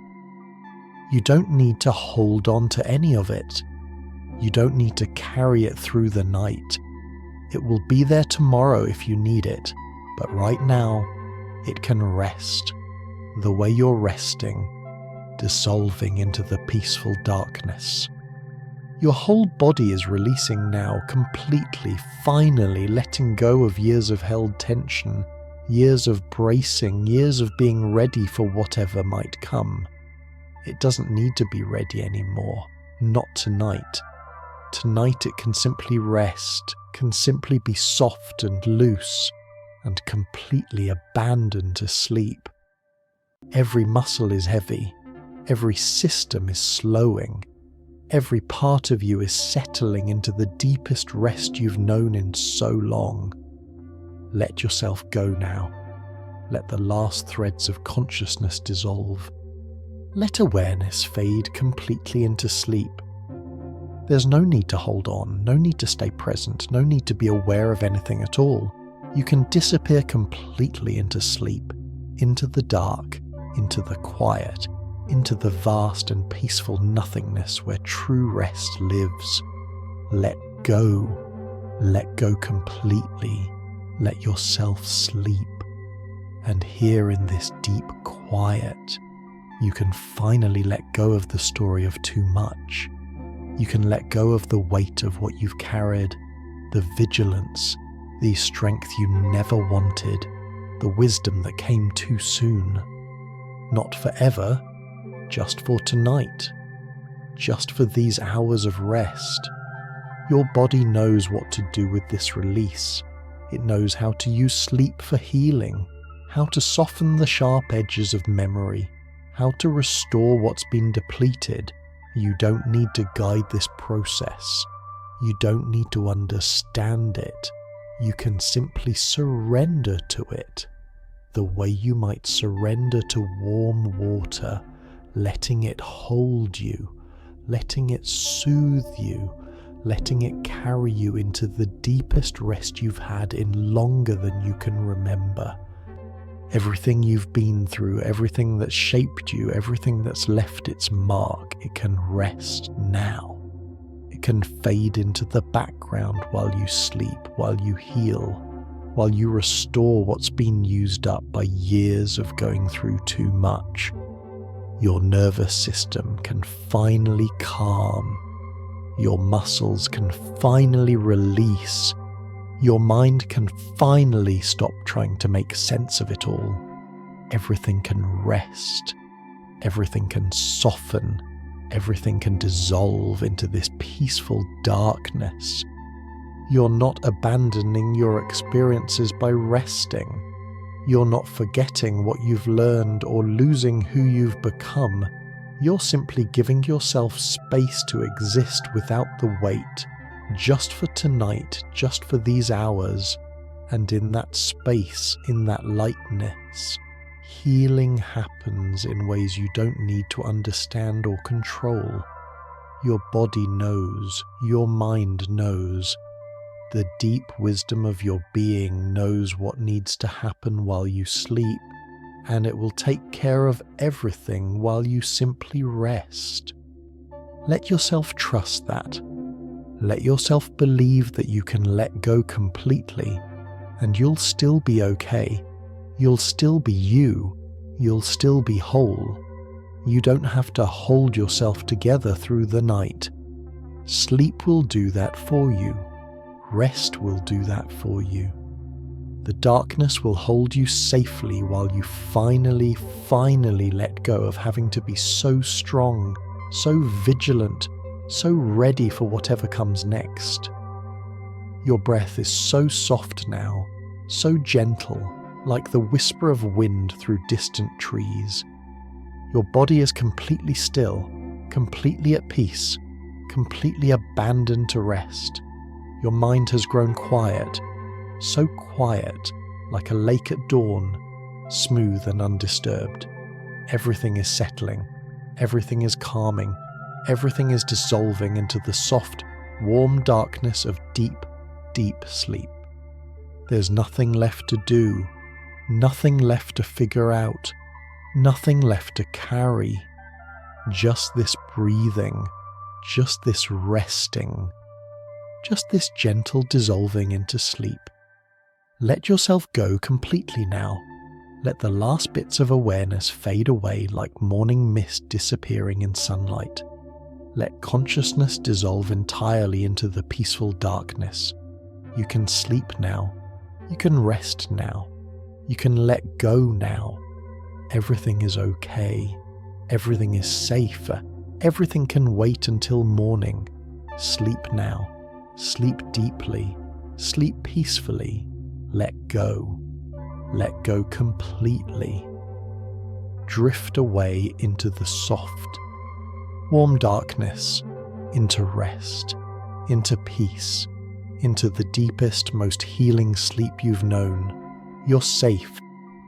You don't need to hold on to any of it. You don't need to carry it through the night. It will be there tomorrow if you need it, but right now, it can rest, the way you're resting, dissolving into the peaceful darkness. Your whole body is releasing now, completely, finally letting go of years of held tension, years of bracing, years of being ready for whatever might come. It doesn't need to be ready anymore, not tonight. Tonight it can simply rest, can simply be soft and loose, and completely abandoned to sleep. Every muscle is heavy, every system is slowing, every part of you is settling into the deepest rest you've known in so long. Let yourself go now. Let the last threads of consciousness dissolve. Let awareness fade completely into sleep. There's no need to hold on, no need to stay present, no need to be aware of anything at all. You can disappear completely into sleep, into the dark, into the quiet, into the vast and peaceful nothingness where true rest lives. Let go completely, let yourself sleep. And here in this deep quiet, you can finally let go of the story of too much. You can let go of the weight of what you've carried, the vigilance, the strength you never wanted, the wisdom that came too soon. Not forever, just for tonight, just for these hours of rest. Your body knows what to do with this release. It knows how to use sleep for healing, how to soften the sharp edges of memory, how to restore what's been depleted. You don't need to guide this process. You don't need to understand it. You can simply surrender to it, the way you might surrender to warm water, letting it hold you, letting it soothe you, letting it carry you into the deepest rest you've had in longer than you can remember. Everything you've been through, everything that's shaped you, everything that's left its mark, it can rest now. It can fade into the background while you sleep, while you heal, while you restore what's been used up by years of going through too much. Your nervous system can finally calm. Your muscles can finally release. Your mind can finally stop trying to make sense of it all. Everything can rest. Everything can soften. Everything can dissolve into this peaceful darkness. You're not abandoning your experiences by resting. You're not forgetting what you've learned or losing who you've become. You're simply giving yourself space to exist without the weight, just for tonight, just for these hours, and in that space, in that lightness, healing happens in ways you don't need to understand or control. Your body knows, your mind knows. The deep wisdom of your being knows what needs to happen while you sleep, and it will take care of everything while you simply rest. Let yourself trust that. Let yourself believe that you can let go completely, and you'll still be okay. You'll still be you. You'll still be whole. You don't have to hold yourself together through the night. Sleep will do that for you. Rest will do that for you. The darkness will hold you safely while you finally let go of having to be so strong, so vigilant, so ready for whatever comes next. Your breath is so soft now, so gentle, like the whisper of wind through distant trees. Your body is completely still, completely at peace, completely abandoned to rest. Your mind has grown quiet, so quiet, like a lake at dawn, smooth and undisturbed. Everything is settling, everything is calming, everything is dissolving into the soft, warm darkness of deep, deep sleep. There's nothing left to do, nothing left to figure out, nothing left to carry. Just this breathing, just this resting, just this gentle dissolving into sleep. Let yourself go completely now. Let the last bits of awareness fade away like morning mist disappearing in sunlight. Let consciousness dissolve entirely into the peaceful darkness. You can sleep now. You can rest now. You can let go now. Everything is okay. Everything is safe. Everything can wait until morning. Sleep now. Sleep deeply. Sleep peacefully. Let go. Let go completely. Drift away into the soft, warm darkness, into rest, into peace, into the deepest, most healing sleep you've known. You're safe.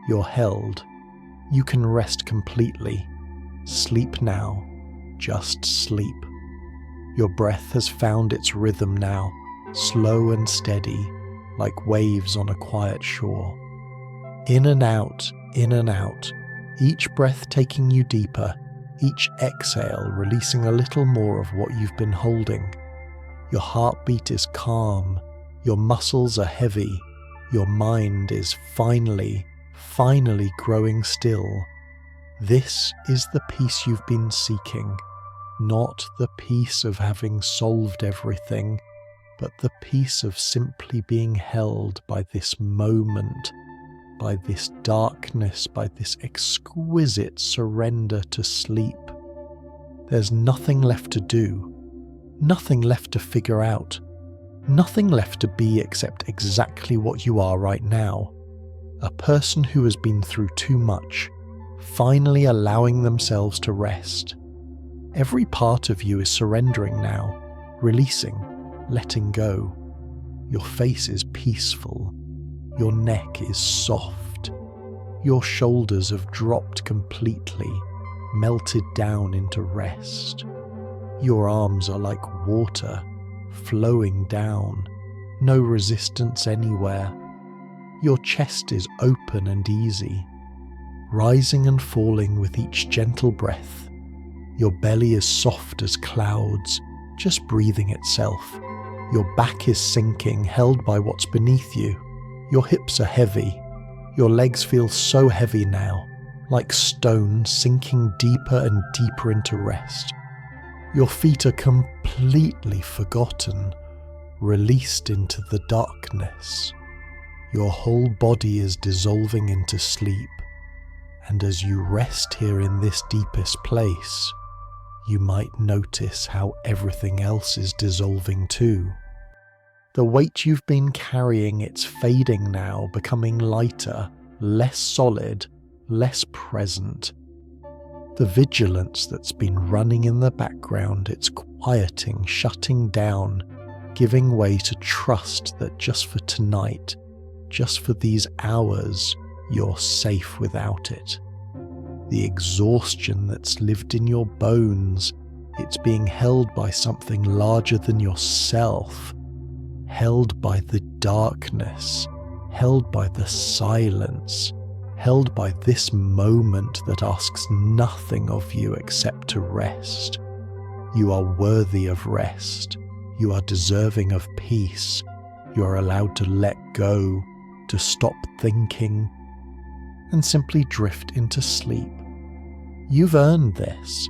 You're held. You can rest completely. Sleep now. Just sleep. Your breath has found its rhythm now, slow and steady, like waves on a quiet shore. In and out, each breath taking you deeper, each exhale releasing a little more of what you've been holding. Your heartbeat is calm, your muscles are heavy, your mind is finally growing still. This is the peace you've been seeking, not the peace of having solved everything, but the peace of simply being held by this moment, by this darkness, by this exquisite surrender to sleep. There's nothing left to do, nothing left to figure out, nothing left to be except exactly what you are right now. A person who has been through too much, finally allowing themselves to rest. Every part of you is surrendering now, releasing, letting go. Your face is peaceful. Your neck is soft. Your shoulders have dropped completely, melted down into rest. Your arms are like water, flowing down, no resistance anywhere. Your chest is open and easy, rising and falling with each gentle breath. Your belly is soft as clouds, just breathing itself. Your back is sinking, held by what's beneath you. Your hips are heavy. Your legs feel so heavy now, like stone sinking deeper and deeper into rest. Your feet are completely forgotten, released into the darkness. Your whole body is dissolving into sleep, and as you rest here in this deepest place, you might notice how everything else is dissolving too. The weight you've been carrying, it's fading now, becoming lighter, less solid, less present. The vigilance that's been running in the background, it's quieting, shutting down, giving way to trust that just for tonight, just for these hours, you're safe without it. The exhaustion that's lived in your bones, it's being held by something larger than yourself, held by the darkness, held by the silence, held by this moment that asks nothing of you except to rest. You are worthy of rest. You are deserving of peace. You are allowed to let go, to stop thinking, and simply drift into sleep. You've earned this.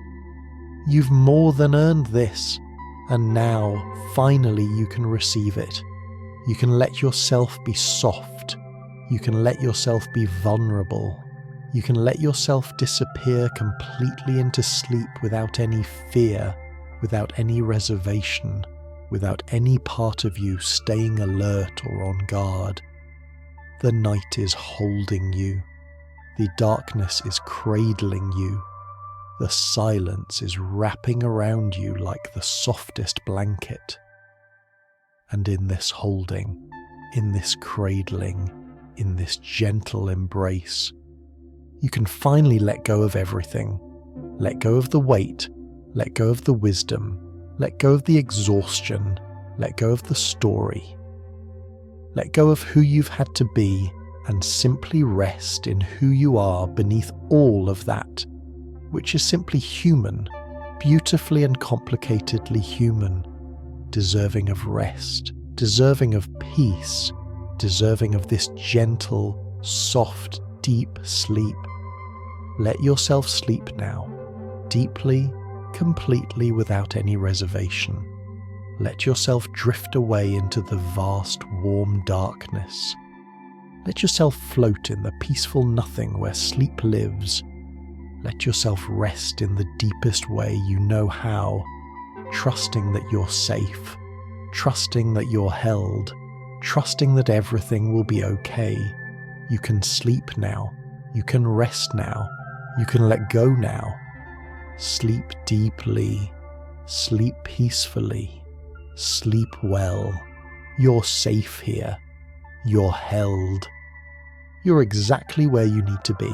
You've more than earned this. And now, finally, you can receive it. You can let yourself be soft. You can let yourself be vulnerable. You can let yourself disappear completely into sleep without any fear, without any reservation, without any part of you staying alert or on guard. The night is holding you. The darkness is cradling you. The silence is wrapping around you like the softest blanket. And in this holding, in this cradling, in this gentle embrace, you can finally let go of everything. Let go of the weight, let go of the wisdom, let go of the exhaustion, let go of the story. Let go of who you've had to be and simply rest in who you are beneath all of that, which is simply human, beautifully and complicatedly human, deserving of rest, deserving of peace, deserving of this gentle, soft, deep sleep. Let yourself sleep now, deeply, completely, without any reservation. Let yourself drift away into the vast, warm darkness. Let yourself float in the peaceful nothing where sleep lives. Let yourself rest in the deepest way you know how, trusting that you're safe, trusting that you're held, trusting that everything will be okay. You can sleep now. You can rest now. You can let go now. Sleep deeply. Sleep peacefully. Sleep well. You're safe here. You're held. You're exactly where you need to be,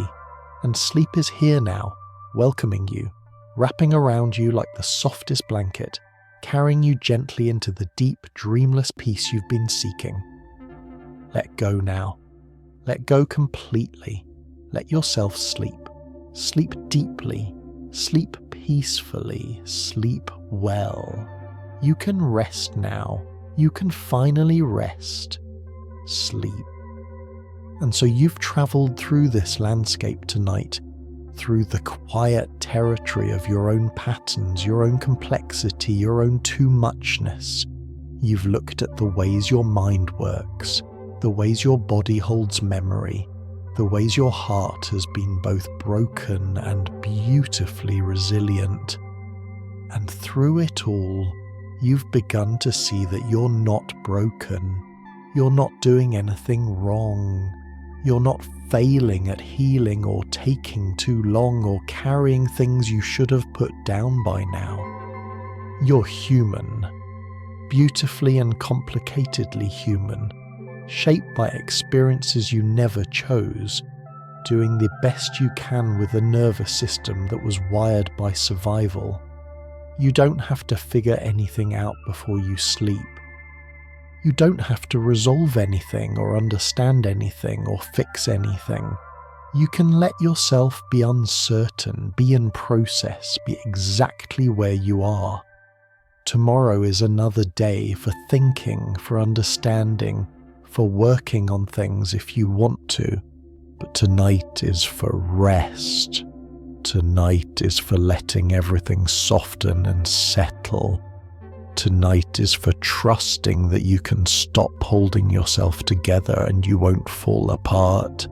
and sleep is here now, welcoming you, wrapping around you like the softest blanket, carrying you gently into the deep, dreamless peace you've been seeking. Let go now. Let go completely. Let yourself sleep. Sleep deeply. Sleep peacefully. Sleep well. You can rest now. You can finally rest. Sleep. And so you've travelled through this landscape tonight, through the quiet territory of your own patterns, your own complexity, your own too muchness. You've looked at the ways your mind works, the ways your body holds memory, the ways your heart has been both broken and beautifully resilient. And through it all, you've begun to see that you're not broken. You're not doing anything wrong. You're not failing at healing or taking too long or carrying things you should have put down by now. You're human, beautifully and complicatedly human, shaped by experiences you never chose, doing the best you can with a nervous system that was wired by survival. You don't have to figure anything out before you sleep. You don't have to resolve anything or understand anything or fix anything. You can let yourself be uncertain, be in process, be exactly where you are. Tomorrow is another day for thinking, for understanding, for working on things if you want to. But tonight is for rest. Tonight is for letting everything soften and settle. Tonight is for trusting that you can stop holding yourself together and you won't fall apart.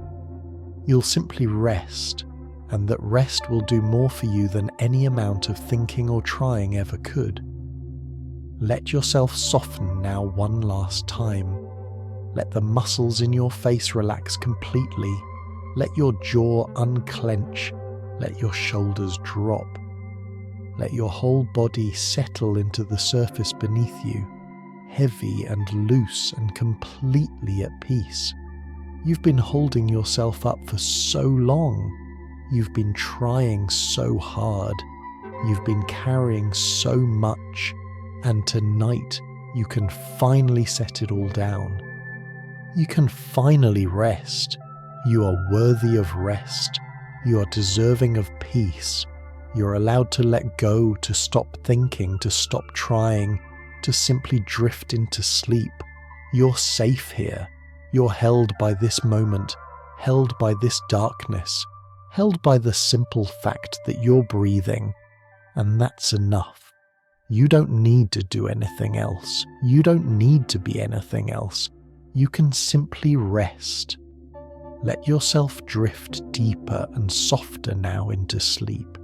You'll simply rest, and that rest will do more for you than any amount of thinking or trying ever could. Let yourself soften now one last time. Let the muscles in your face relax completely. Let your jaw unclench. Let your shoulders drop. Let your whole body settle into the surface beneath you, heavy and loose and completely at peace. You've been holding yourself up for so long. You've been trying so hard. You've been carrying so much. And tonight, you can finally set it all down. You can finally rest. You are worthy of rest. You are deserving of peace. You're allowed to let go, to stop thinking, to stop trying, to simply drift into sleep. You're safe here. You're held by this moment, held by this darkness, held by the simple fact that you're breathing. And that's enough. You don't need to do anything else. You don't need to be anything else. You can simply rest. Let yourself drift deeper and softer now into sleep.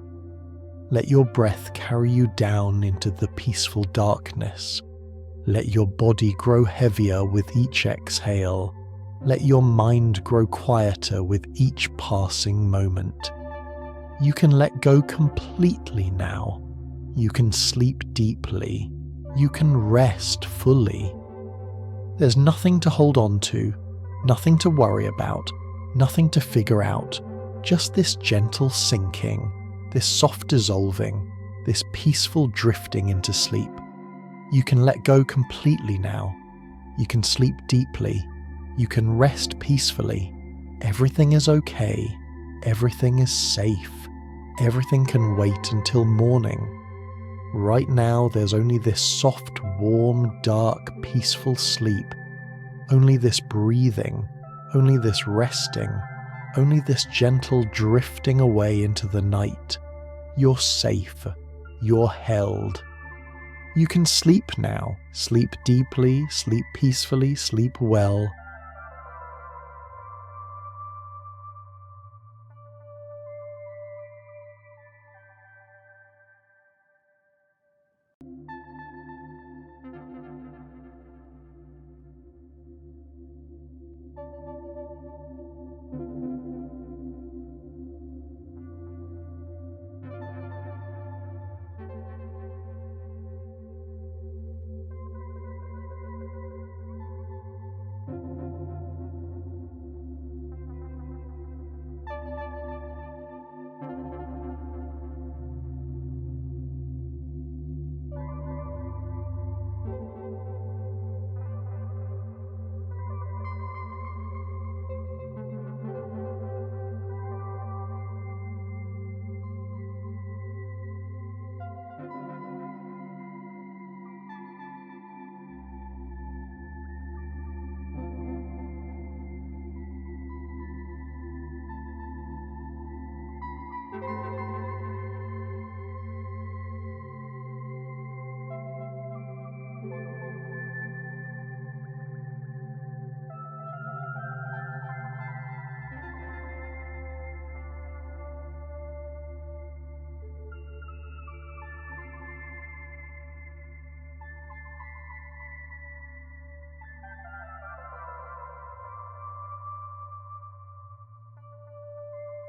Let your breath carry you down into the peaceful darkness. Let your body grow heavier with each exhale. Let your mind grow quieter with each passing moment. You can let go completely now. You can sleep deeply. You can rest fully. There's nothing to hold on to, nothing to worry about, nothing to figure out, just this gentle sinking, this soft dissolving, this peaceful drifting into sleep. You can let go completely now. You can sleep deeply. You can rest peacefully. Everything is okay. Everything is safe. Everything can wait until morning. Right now, there's only this soft, warm, dark, peaceful sleep. Only this breathing. Only this resting. Only this gentle drifting away into the night. You're safe. You're held. You can sleep now. Sleep deeply, sleep peacefully, sleep well.